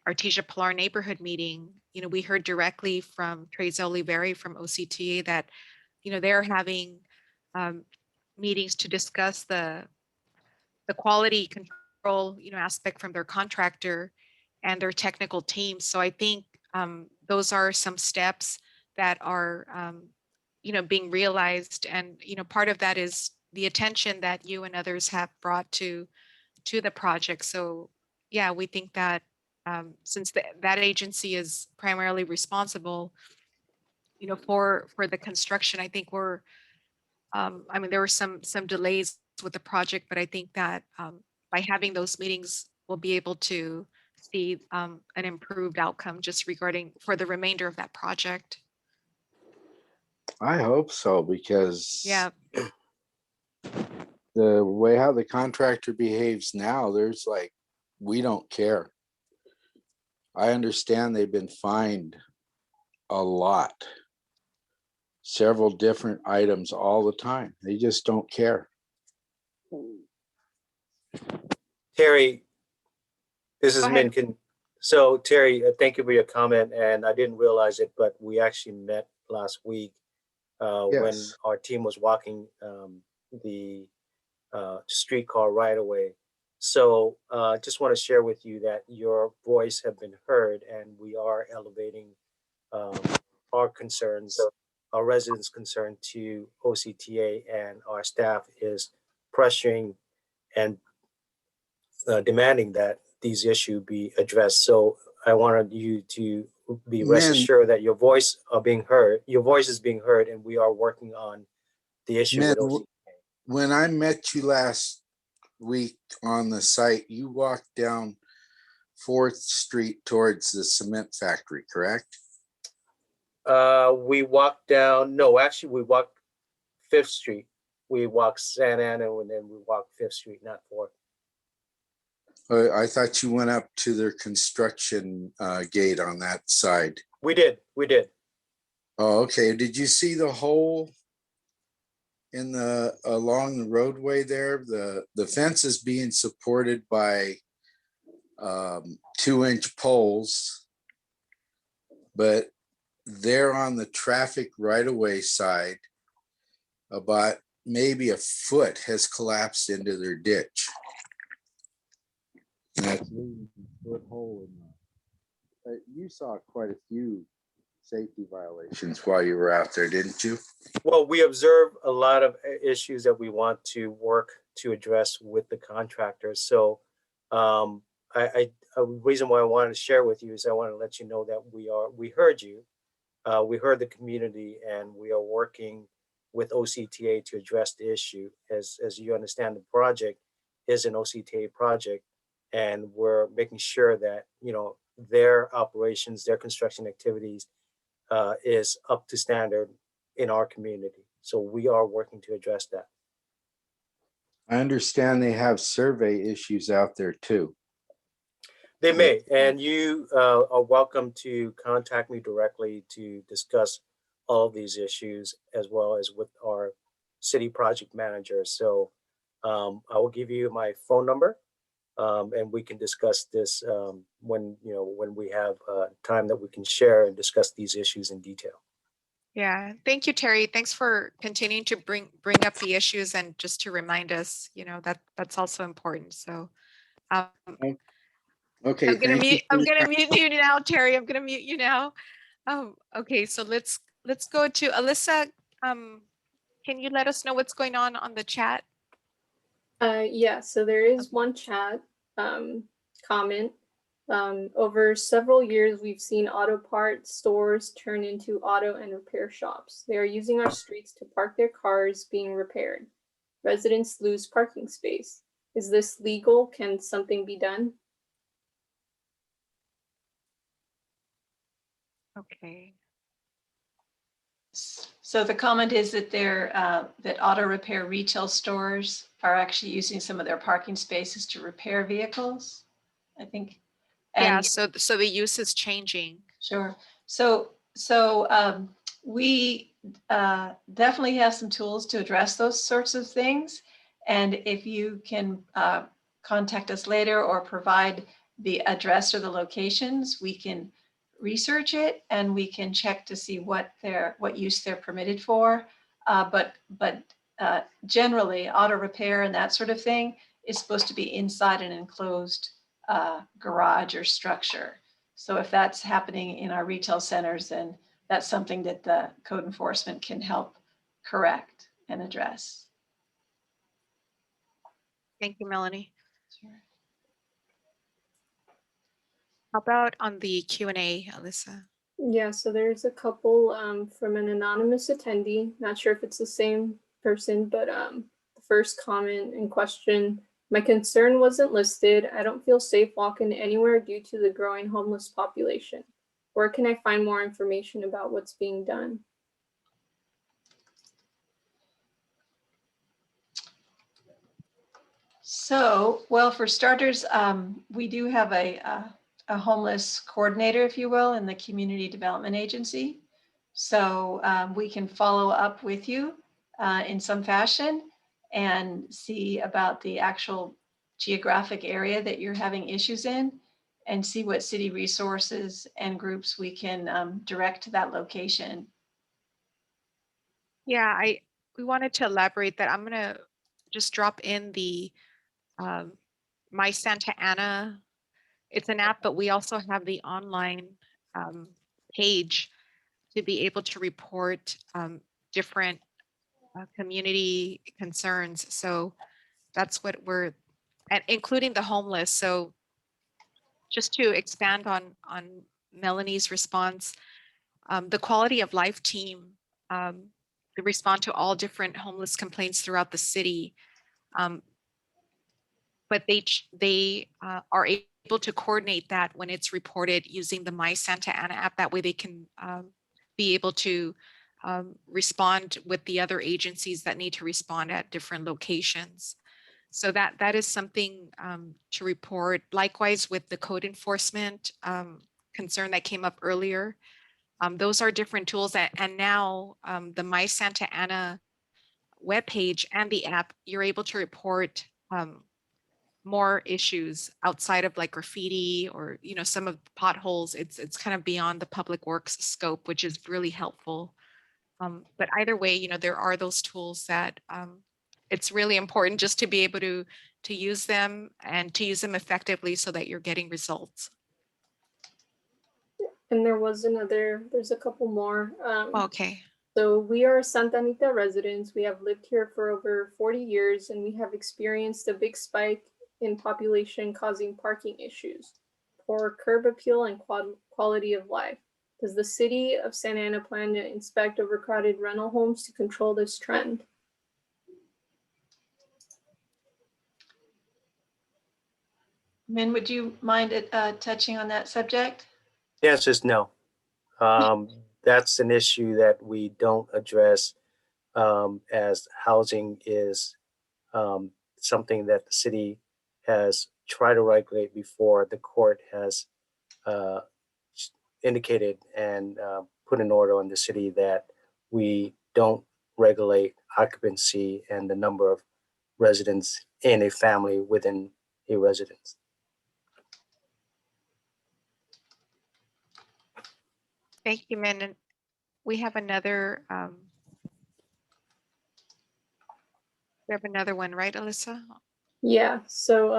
Artesia Pilar neighborhood meeting, we heard directly from Teresa Oliveri from OCTA that, they're having meetings to discuss the quality control, aspect from their contractor and their technical team. So I think those are some steps that are, being realized. And, part of that is the attention that you and others have brought to the project. So yeah, we think that since that agency is primarily responsible, for the construction, I think we're, there were some delays with the project, but I think that by having those meetings, we'll be able to see an improved outcome just regarding for the remainder of that project. I hope so, because Yeah. the way how the contractor behaves now, there's like, we don't care. I understand they've been fined a lot, several different items all the time. They just don't care. Terry, this is Go ahead. Minkin. So Terry, thank you for your comment, and I didn't realize it, but we actually met last week when Yes. our team was walking the streetcar right away. So just want to share with you that your voice have been heard, and we are elevating our concerns, our residents' concern to OCTA, and our staff is pressuring and demanding that these issues be addressed. So I wanted you to be rest Men, assured that your voice are being heard. Your voice is being heard, and we are working on the issue men, with OCTA. when I met you last week on the site, you walked down 4th Street towards the cement factory, correct? We walked down, no, actually we walked 5th Street. We walked Santa Ana and then we walked 5th Street, not 4th. I thought you went up to their construction gate on that side. We did. Oh, okay. Did you see the hole in the along the roadway there? The fence is being supported by 2-inch poles, but they're on the traffic right-of-way side. About maybe a foot has collapsed into their ditch. And that's leaving a foot hole in the. You saw quite a few safety violations while you were out there, didn't you? Well, we observe a lot of issues that we want to work to address with the contractors. So a reason why I wanted to share with you is I want to let you know that we heard you, we heard the community, and we are working with OCTA to address the issue. As you understand, the project is an OCTA project, and we're making sure that, you know, their operations, their construction activities is up to standard in our community. So we are working to address that. I understand they have survey issues out there too. They may, and you are welcome to contact me directly to discuss all of these issues, as well as with our city project manager. So I will give you my phone number, and we can discuss this when we have time that we can share and discuss these issues in detail. Yeah, thank you, Terry. Thanks for continuing to bring up the issues, and just to remind us, you know, that's also important. So Okay, I'm gonna thank you. mute you now, Terry. I'm gonna mute you now. Okay, so let's go to Alyssa. Can you let us know what's going on the chat? Yeah, so there is one chat comment. Over several years, we've seen auto parts stores turn into auto and repair shops. They are using our streets to park their cars being repaired. Residents lose parking space. Is this legal? Can something be done? Okay. So the comment is that that auto repair retail stores are actually using some of their parking spaces to repair vehicles, I think. Yeah, And so the use is changing. sure. So we definitely have some tools to address those sorts of things. And if you can contact us later or provide the address or the locations, we can research it and we can check to see what use they're permitted for. But generally, auto repair and that sort of thing is supposed to be inside an enclosed garage or structure. So if that's happening in our retail centers, then that's something that the code enforcement can help correct and address. Thank you, Melanie. Sure. How about on the Q&A, Alyssa? Yeah, so there's a couple from an anonymous attendee. Not sure if it's the same person, but the first comment in question: my concern wasn't listed. I don't feel safe walking anywhere due to the growing homeless population. Where can I find more information about what's being done? So, well, for starters, we do have a homeless coordinator, if you will, in the Community Development Agency. So we can follow up with you in some fashion and see about the actual geographic area that you're having issues in and see what city resources and groups we can direct to that location. Yeah, we wanted to elaborate that. I'm gonna just drop in the My Santa Ana. It's an app, but we also have the online page to be able to report different community concerns. So that's what we're, and including the homeless. So just to expand on Melanie's response, the quality of life team, they respond to all different homeless complaints throughout the city. But they are able to coordinate that when it's reported using the My Santa Ana app. That way they can be able to respond with the other agencies that need to respond at different locations. So that is something to report. Likewise with the code enforcement concern that came up earlier. Those are different tools and now the My Santa Ana webpage and the app, you're able to report more issues outside of like graffiti or, you know, some of the potholes. It's kind of beyond the public works scope, which is really helpful. But either way, you know, there are those tools that it's really important just to be able to use them and to use them effectively so that you're getting results. And there's a couple more. Okay. So we are Santa Anita residents. We have lived here for over 40 years and we have experienced a big spike in population causing parking issues, poor curb appeal and quality of life. Does the city of Santa Ana plan to inspect overcrowded rental homes to control this trend? Min, would you mind touching on that subject? The answer is no. That's an issue that we don't address as housing is something that the city has tried to regulate before. The court has indicated and put an order on the city that we don't regulate occupancy and the number of residents in a family within a residence. Thank you, Min. And we have another one, right, Alyssa? Yeah, so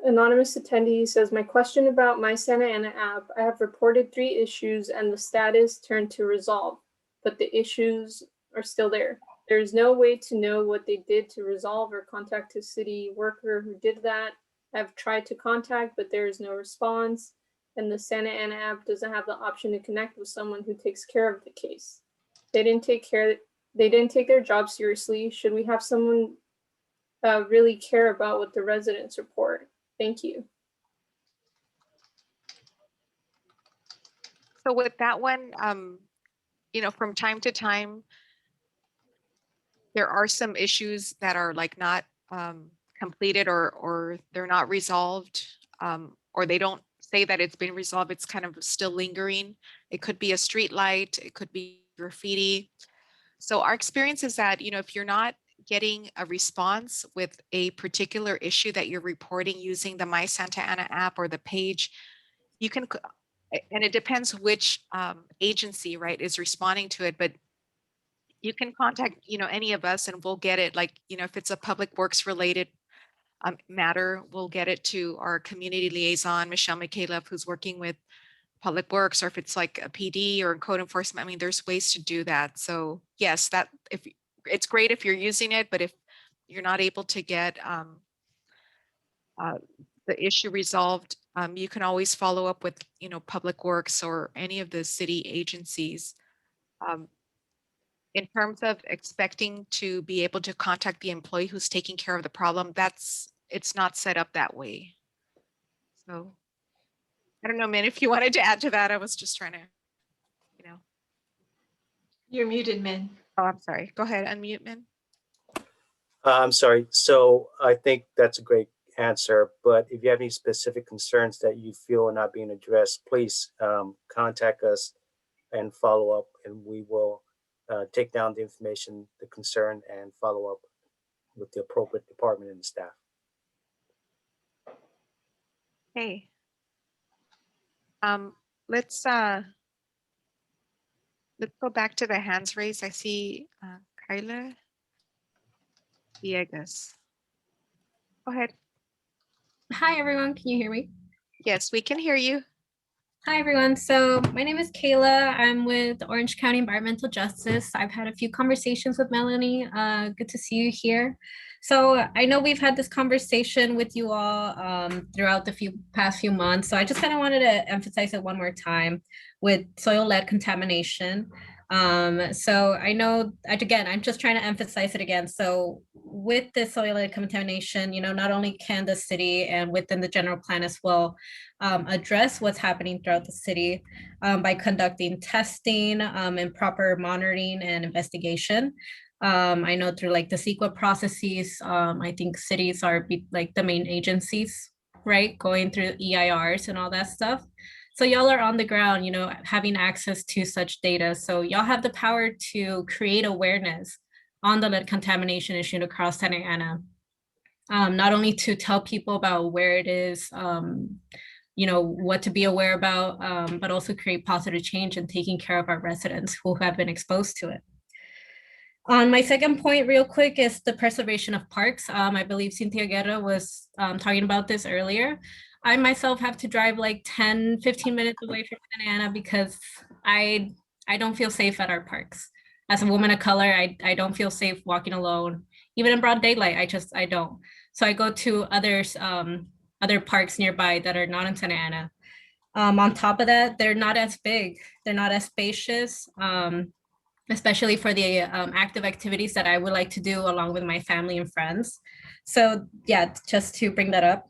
anonymous attendee says, my question about My Santa Ana app, I have reported 3 issues and the status turned to resolve, but the issues are still there. There's no way to know what they did to resolve or contact a city worker who did that. I've tried to contact, but there is no response. And the Santa Ana app doesn't have the option to connect with someone who takes care of the case. They didn't take their job seriously. Should we have someone really care about what the residents report? Thank you. So with that one, you know, from time to time, there are some issues that are like not completed or they're not resolved, or they don't say that it's been resolved. It's kind of still lingering. It could be a street light, it could be graffiti. So our experience is that, you know, if you're not getting a response with a particular issue that you're reporting using the My Santa Ana app or the page, you can, and it depends which agency, right, is responding to it, but you can contact, you know, any of us and we'll get it. Like, you know, if it's a public works related matter, we'll get it to our community liaison, Michelle McCaleb, who's working with public works, or if it's like a PD or code enforcement. I mean, there's ways to do that. So yes, that if it's great if you're using it, but if you're not able to get the issue resolved, you can always follow up with, you know, public works or any of the city agencies. In terms of expecting to be able to contact the employee who's taking care of the problem, it's not set up that way. So I don't know, Min, if you wanted to add to that. I was just trying to, you know. You're muted, Min. Oh, I'm sorry. Go ahead, unmute, Min. I'm sorry. So I think that's a great answer, but if you have any specific concerns that you feel are not being addressed, please contact us and follow up, and we will take down the information, the concern, and follow up with the appropriate department and the staff. Hey. Let's go back to the hands raised. I see Kyla Villegas. Go ahead. Hi, everyone. Can you hear me? Yes, we can hear you. Hi, everyone. So my name is Kayla. I'm with Orange County Environmental Justice. I've had a few conversations with Melanie. Good to see you here. So I know we've had this conversation with you all throughout the past few months. So I just kind of wanted to emphasize it one more time with soil-led contamination. So I know, again, I'm just trying to emphasize it again. So with this soil-led contamination, not only can the city and within the general plan as well address what's happening throughout the city by conducting testing and proper monitoring and investigation. I know through like the CEQA processes, I think cities are like the main agencies, right? Going through EIRs and all that stuff. So y'all are on the ground, having access to such data. So y'all have the power to create awareness on the lead contamination issue across Santa Ana. Not only to tell people about where it is, what to be aware about, but also create positive change and taking care of our residents who have been exposed to it. On my second point, real quick, is the preservation of parks. I believe Cynthia Guerra was talking about this earlier. I myself have to drive like 10, 15 minutes away from Santa Ana because I don't feel safe at our parks. As a woman of color, I don't feel safe walking alone. Even in broad daylight, I don't. So I go to other parks nearby that are not in Santa Ana. On top of that, they're not as big. They're not as spacious, especially for the active activities that I would like to do along with my family and friends. So yeah, just to bring that up.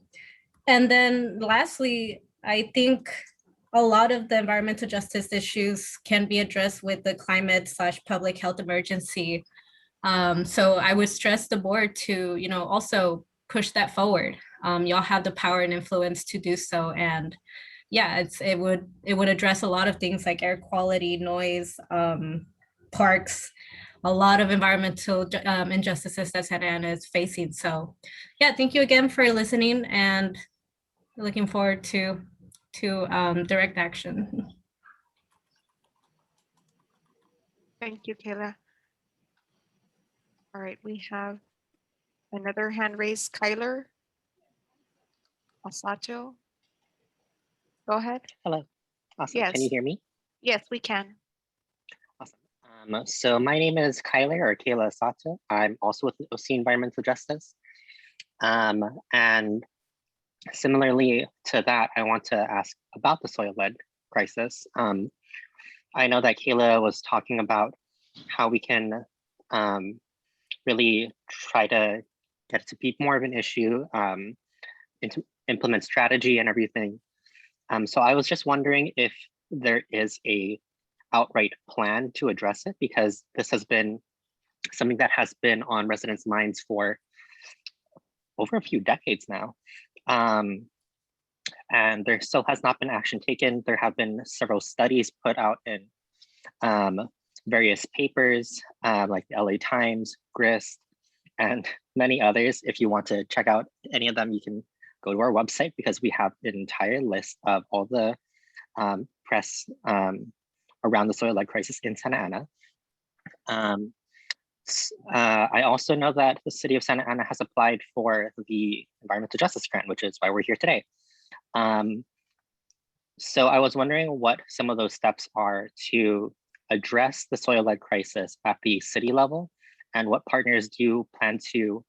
And then lastly, I think a lot of the environmental justice issues can be addressed with the climate/public health emergency. So I would stress the board to, also push that forward. Y'all have the power and influence to do so. And yeah, it would address a lot of things like air quality, noise, parks, a lot of environmental injustices that Santa Ana is facing. So yeah, thank you again for listening and looking forward to direct action. Thank you, Kayla. All right, we have another hand raised, Kyler Asato. Go ahead. Hello. Awesome. Yes. Can you hear me? Yes, we can. Awesome. So my name is Kyler, or Kayla Sato. I'm also with OC Environmental Justice. And similarly to that, I want to ask about the soil-led crisis. I know that Kayla was talking about how we can really try to get it to be more of an issue, implement strategy and everything. So I was just wondering if there is a outright plan to address it, because this has been something that has been on residents' minds for over a few decades now. And there still has not been action taken. There have been several studies put out in various papers, like the LA Times, Grist, and many others. If you want to check out any of them, you can go to our website, because we have an entire list of all the press around the soil-led crisis in Santa Ana. I also know that the city of Santa Ana has applied for the environmental justice grant, which is why we're here today. So I was wondering what some of those steps are to address the soil-led crisis at the city level, and what partners do you plan to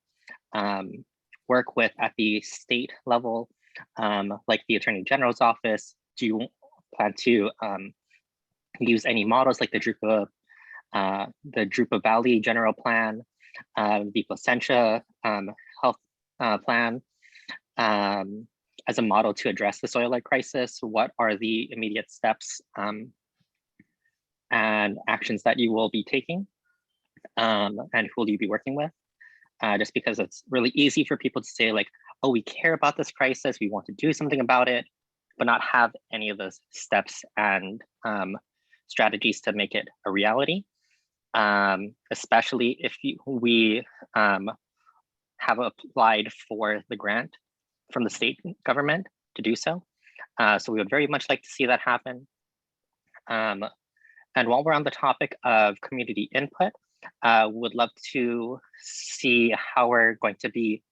work with at the state level, like the Attorney General's office? Do you plan to use any models like the Drupa Valley General Plan, the Placentia Health Plan, as a model to address the soil-led crisis? What are the immediate steps and actions that you will be taking, and who will you be working with? just because it's really easy for people to say like, oh, we care about this crisis, we want to do something about it, but not have any of those steps and strategies to make it a reality. Especially if we have applied for the grant from the state government to do so. So we would very much like to see that happen. And while we're on the topic of community input, would love to see how we're going to be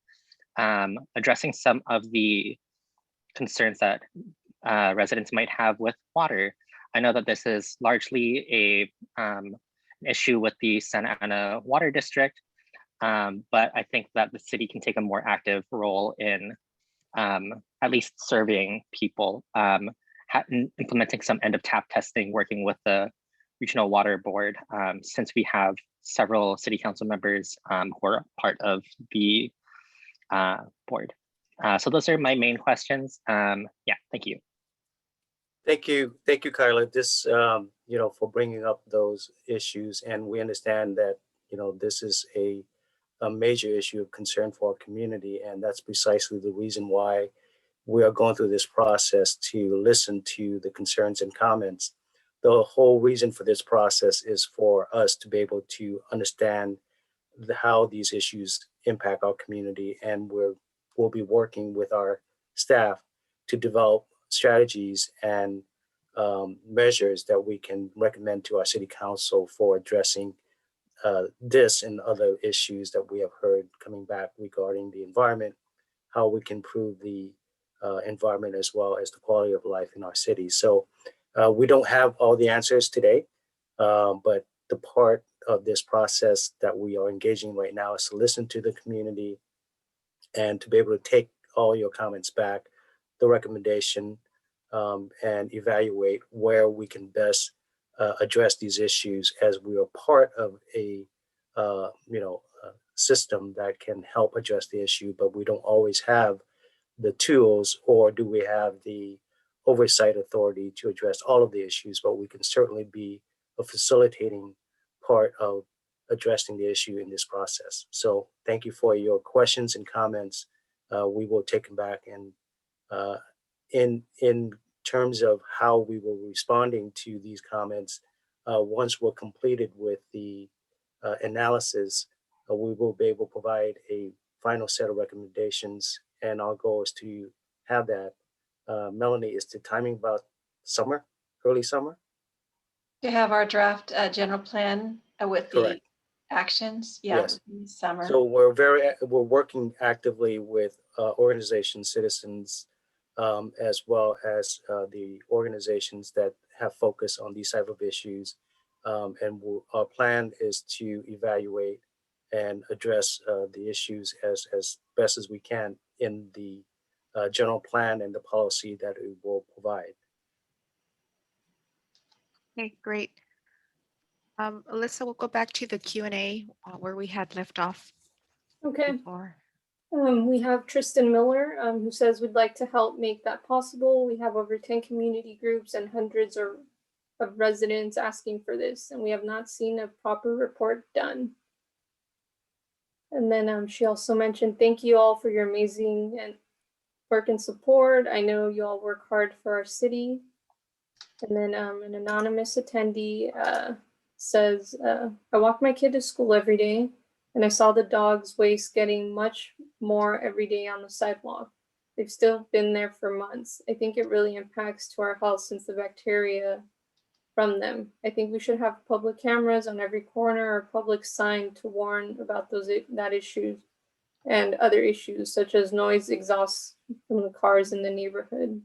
addressing some of the concerns that residents might have with water. I know that this is largely an issue with the Santa Ana Water District, but I think that the city can take a more active role in at least surveying people, implementing some end of tap testing, working with the Regional Water Board, since we have several city council members who are part of the board. So those are my main questions. Yeah, thank you. Thank you, Kyla. This, for bringing up those issues, and we understand that this is a major issue of concern for our community, and that's precisely the reason why we are going through this process to listen to the concerns and comments. The whole reason for this process is for us to be able to understand how these issues impact our community, and we'll be working with our staff to develop strategies and measures that we can recommend to our city council for addressing this and other issues that we have heard coming back regarding the environment, how we can improve the environment as well as the quality of life in our city. So we don't have all the answers today, but the part of this process that we are engaging right now is to listen to the community and to be able to take all your comments back, the recommendation, and evaluate where we can best address these issues, as we are part of a system that can help address the issue, but we don't always have the tools, or do we have the oversight authority to address all of the issues, but we can certainly be a facilitating part of addressing the issue in this process. So thank you for your questions and comments. We will take them back, and in terms of how we will be responding to these comments, once we're completed with the analysis, we will be able to provide a final set of recommendations, and our goal is to have that. Melanie, is the timing about summer, early summer? To have our draft general plan with Correct. the actions, yeah, Yes. within the summer. So we're working actively with organizations, citizens, as well as the organizations that have focus on these type of issues. And our plan is to evaluate and address the issues as best as we can in the general plan and the policy that it will provide. Okay, great. Alyssa, we'll go back to the Q&A where we had left off Okay. before. We have Tristan Miller, who says we'd like to help make that possible. We have over 10 community groups and hundreds of residents asking for this, and we have not seen a proper report done. And then she also mentioned, thank you all for your amazing work and support. I know you all work hard for our city. And then an anonymous attendee says, I walk my kid to school every day, and I saw the dog's waste getting much more every day on the sidewalk. They've still been there for months. I think it really impacts to our health since the bacteria from them. I think we should have public cameras on every corner or public sign to warn about that issues and other issues such as noise exhaust from the cars in the neighborhood.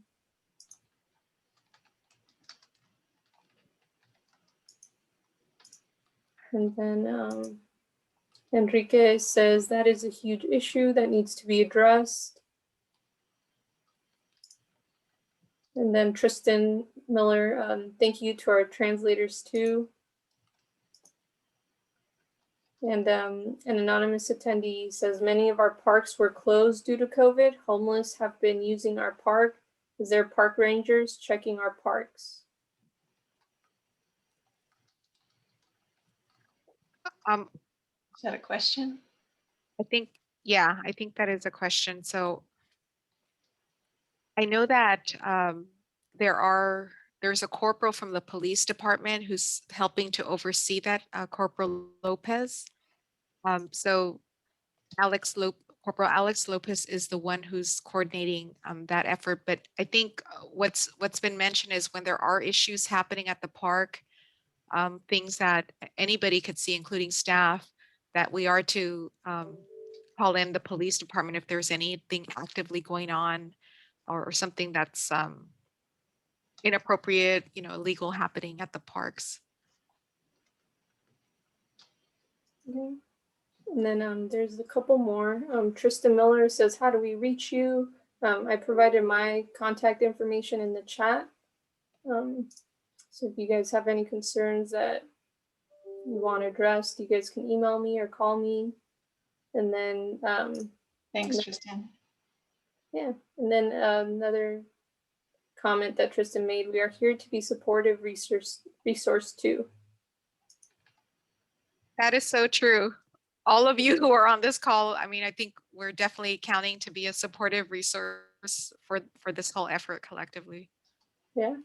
And then Enrique says that is a huge issue that needs to be addressed. And then Tristan Miller, thank you to our translators too. And an anonymous attendee says many of our parks were closed due to COVID. Homeless have been using our park. Is there park rangers checking our parks? Is that a question? I think, yeah, I think that is a question. So I know that there's a corporal from the police department who's helping to oversee that, Corporal Lopez. So Corporal Alex Lopez is the one who's coordinating that effort. But I think what's been mentioned is when there are issues happening at the park, things that anybody could see, including staff, that we are to call in the police department if there's anything actively going on or something that's inappropriate, illegal happening at the parks. Okay. And then there's a couple more. Tristan Miller says, how do we reach you? I provided my contact information in the chat. So if you guys have any concerns that you want addressed, you guys can email me or call me. And then Thanks, Tristan. yeah, and then another comment that Tristan made, we are here to be supportive resource too. That is so true. All of you who are on this call, I mean, I think we're definitely counting to be a supportive resource for this whole effort collectively. Yeah.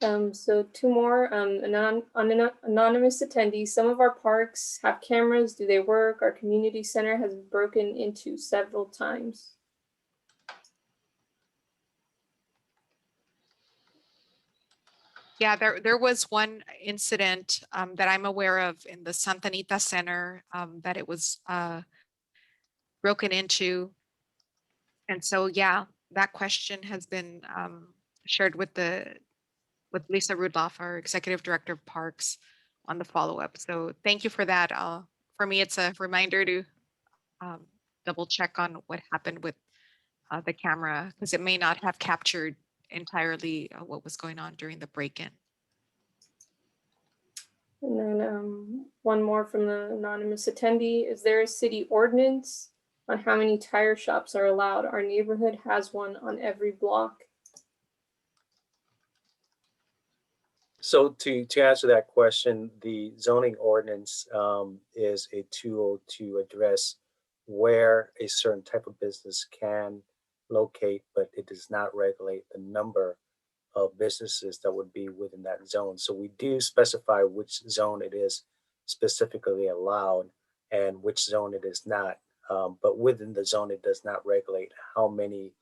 So two more, anonymous attendees. Some of our parks have cameras. Do they work? Our community center has broken into several times. Yeah, there was one incident that I'm aware of in the Santa Anita Center that it was broken into. And so, yeah, that question has been shared with Lisa Rudloff, our Executive Director of Parks, on the follow-up. So thank you for that. For me, it's a reminder to double check on what happened with the camera, because it may not have captured entirely what was going on during the break-in. And then one more from the anonymous attendee. Is there a city ordinance on how many tire shops are allowed? Our neighborhood has one on every block. So to answer that question, the zoning ordinance is a tool to address where a certain type of business can locate, but it does not regulate the number of businesses that would be within that zone. So we do specify which zone it is specifically allowed and which zone it is not. But within the zone, it does not regulate how many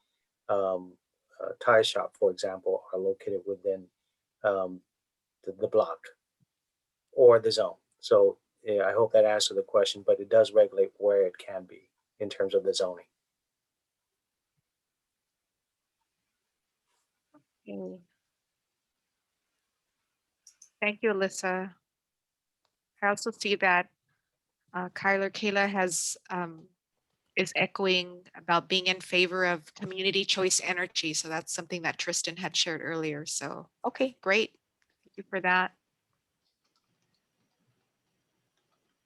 tire shop, for example, are located within the block or the zone. So yeah, I hope that answered the question, but it does regulate where it can be in terms of the zoning. Okay. Thank you, Alyssa. I also see that Kayla is echoing about being in favor of community choice energy. So that's something that Tristan had shared earlier. So, okay, great. Thank you for that.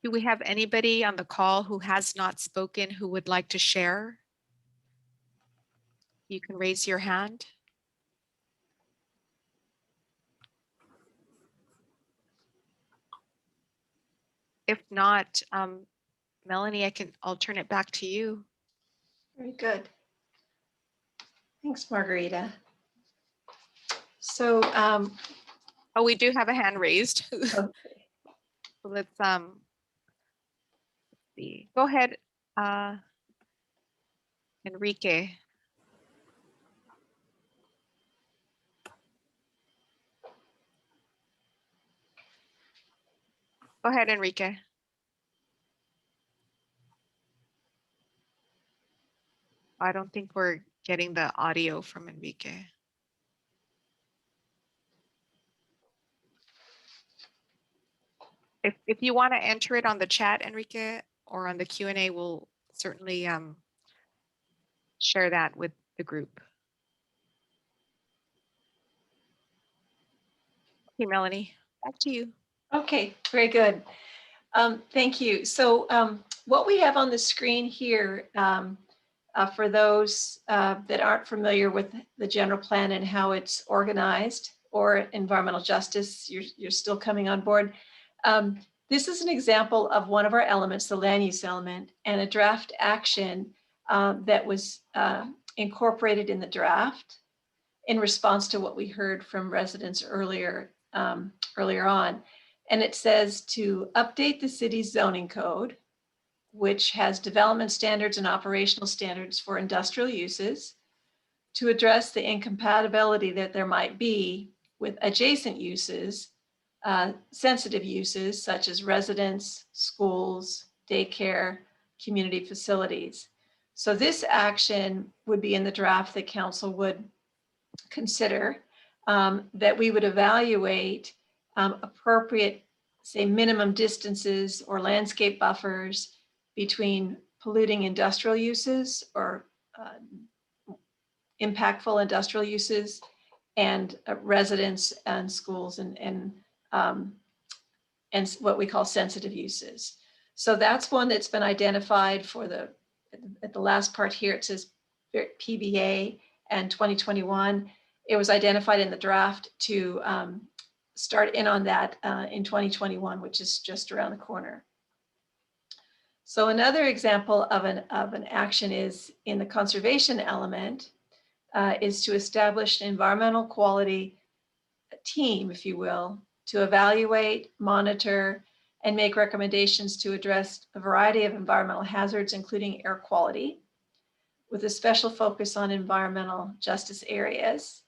Do we have anybody on the call who has not spoken who would like to share? You can raise your hand. If not, Melanie, I'll turn it back to you. Very good. Thanks, Margarita. So, oh, we do have a hand raised. okay. So let's see. Go ahead, Enrique. Go ahead, Enrique. I don't think we're getting the audio from Enrique. If you want to enter it on the chat, Enrique, or on the Q&A, we'll certainly share that with the group. Okay, Melanie, back to you. Okay, very good. Thank you. So what we have on the screen here, for those that aren't familiar with the general plan and how it's organized, or environmental justice, you're still coming on board. This is an example of one of our elements, the land use element, and a draft action that was incorporated in the draft in response to what we heard from residents earlier on. And it says to update the city's zoning code, which has development standards and operational standards for industrial uses, to address the incompatibility that there might be with adjacent uses, sensitive uses such as residence, schools, daycare, community facilities. So this action would be in the draft that council would consider, that we would evaluate appropriate, say, minimum distances or landscape buffers between polluting industrial uses or impactful industrial uses and residents and schools and what we call sensitive uses. So that's one that's been identified for at the last part here, it says PBA and 2021. It was identified in the draft to start in on that in 2021, which is just around the corner. So another example of an action is in the conservation element, is to establish an environmental quality team, if you will, to evaluate, monitor, and make recommendations to address a variety of environmental hazards, including air quality, with a special focus on environmental justice areas.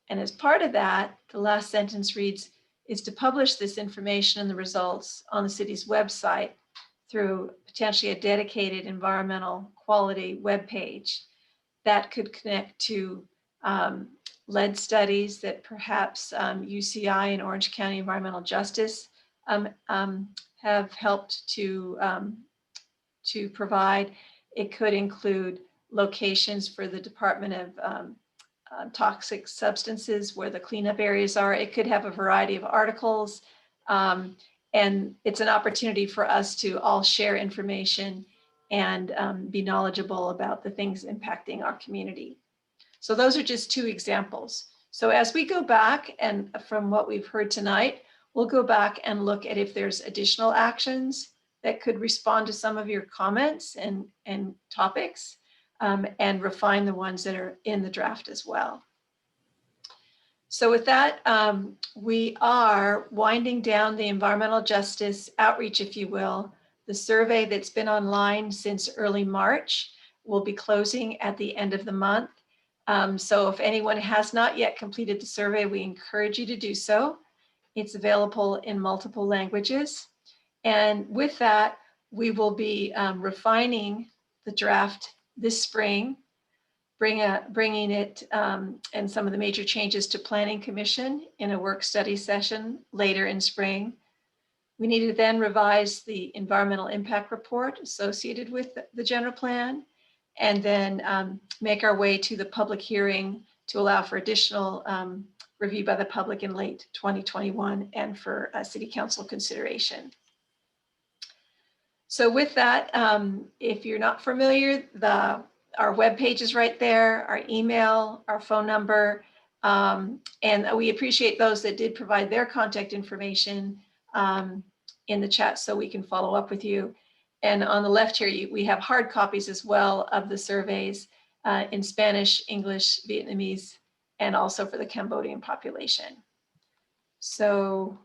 And as part of that, the last sentence reads, is to publish this information and the results on the city's website through potentially a dedicated environmental quality webpage that could connect to lead studies that perhaps UCI and Orange County Environmental Justice have helped to provide. It could include locations for the Department of Toxic Substances where the cleanup areas are. It could have a variety of articles. And it's an opportunity for us to all share information and be knowledgeable about the things impacting our community. So those are just two examples. So as we go back, and from what we've heard tonight, we'll go back and look at if there's additional actions that could respond to some of your comments and topics, and refine the ones that are in the draft as well. So with that, we are winding down the environmental justice outreach, if you will. The survey that's been online since early March will be closing at the end of the month. So if anyone has not yet completed the survey, we encourage you to do so. It's available in multiple languages. And with that, we will be refining the draft this spring, bringing it and some of the major changes to Planning Commission in a work study session later in spring. We need to then revise the environmental impact report associated with the general plan, and then make our way to the public hearing to allow for additional review by the public in late 2021 and for city council consideration. So with that, if you're not familiar, our webpage is right there, our email, our phone number, and we appreciate those that did provide their contact information in the chat so we can follow up with you. And on the left here, we have hard copies as well of the surveys in Spanish, English, Vietnamese, and also for the Cambodian population. So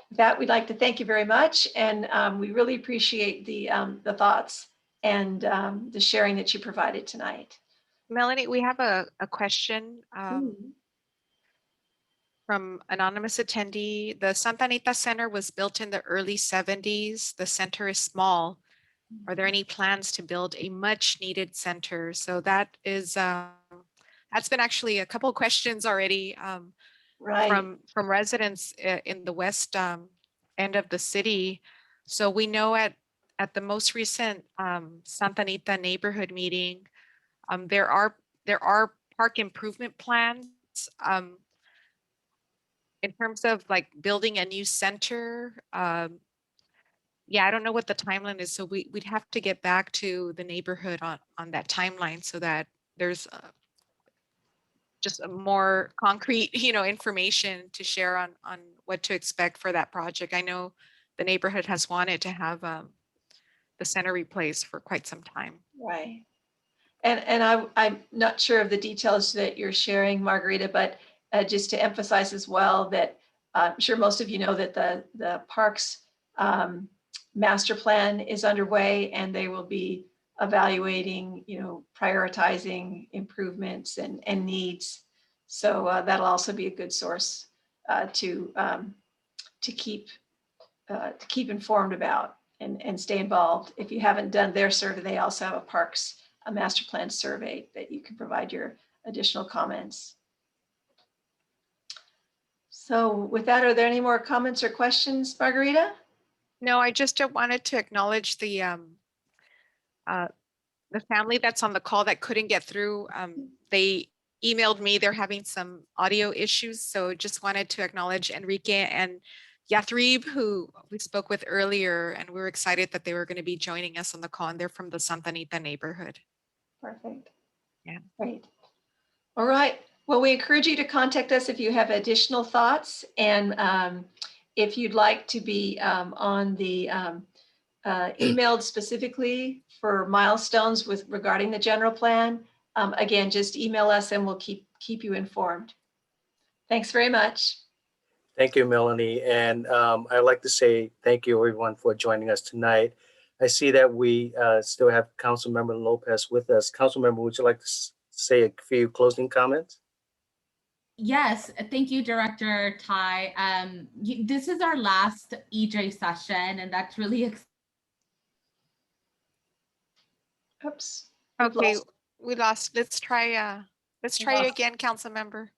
with that, we'd like to thank you very much. And we really appreciate the thoughts and the sharing that you provided tonight. Melanie, we have a question from anonymous attendee. The Santa Anita Center was built in the early 70s. The center is small. Are there any plans to build a much needed center? So that is, that's been actually a couple of questions already from residents in the west end of the city. So we know at the most recent Santa Anita neighborhood meeting, there are park improvement plans in terms of like building a new center. Yeah, I don't know what the timeline is. So we'd have to get back to the neighborhood on that timeline so that there's just a more concrete, information to share on what to expect for that project. I know the neighborhood has wanted to have the center replaced for quite some time. Right. And I'm not sure of the details that you're sharing, Margarita, but just to emphasize as well that I'm sure most of you know that the parks master plan is underway, and they will be evaluating, prioritizing improvements and needs. So that'll also be a good source to keep informed about and stay involved. If you haven't done their survey, they also have a master plan survey that you can provide your additional comments. So with that, are there any more comments or questions, Margarita? No, I just wanted to acknowledge the family that's on the call that couldn't get through. They emailed me, they're having some audio issues. So just wanted to acknowledge Enrique and Yathrib, who we spoke with earlier, and we were excited that they were going to be joining us on the call, and they're from the Santa Anita neighborhood. Perfect. Yeah. Great. All right. Well, we encourage you to contact us if you have additional thoughts, and if you'd like to be on the emailed specifically for milestones regarding the general plan, again, just email us and we'll keep you informed. Thanks very much. Thank you, Melanie. And I'd like to say thank you, everyone, for joining us tonight. I see that we still have Councilmember Lopez with us. Councilmember, would you like to say a few closing comments? Yes, thank you, Director Ty. This is our last EJ session, and that's really Oops. Okay, we lost. Let's try again, Councilmember.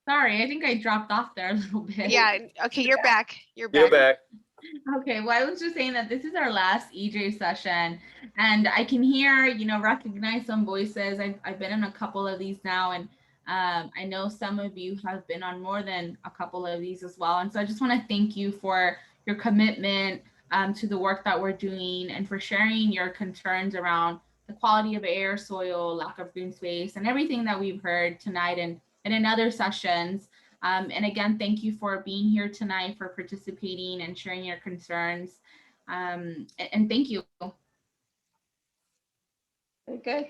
Sorry, I think I dropped off there a little bit. Yeah, okay, you're back. You're back. Okay, well, I was just saying that this is our last EJ session, and I can hear, recognize some voices. I've been in a couple of these now, and I know some of you have been on more than a couple of these as well. And so I just want to thank you for your commitment to the work that we're doing, and for sharing your concerns around the quality of air, soil, lack of green space, and everything that we've heard tonight and in other sessions. And again, thank you for being here tonight, for participating and sharing your concerns. And thank you. Very good.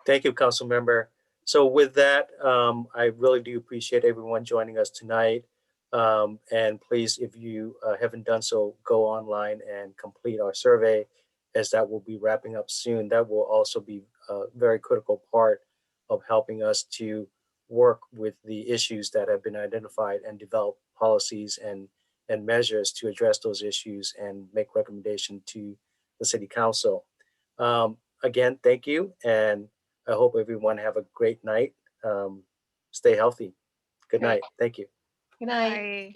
Thank you, Councilmember. So with that, I really do appreciate everyone joining us tonight. And please, if you haven't done so, go online and complete our survey, as that will be wrapping up soon. That will also be a very critical part of helping us to work with the issues that have been identified and develop policies and measures to address those issues and make recommendation to the City Council. Again, thank you. And I hope everyone have a great night. Stay healthy. Good night. Thank you. Good night. Bye.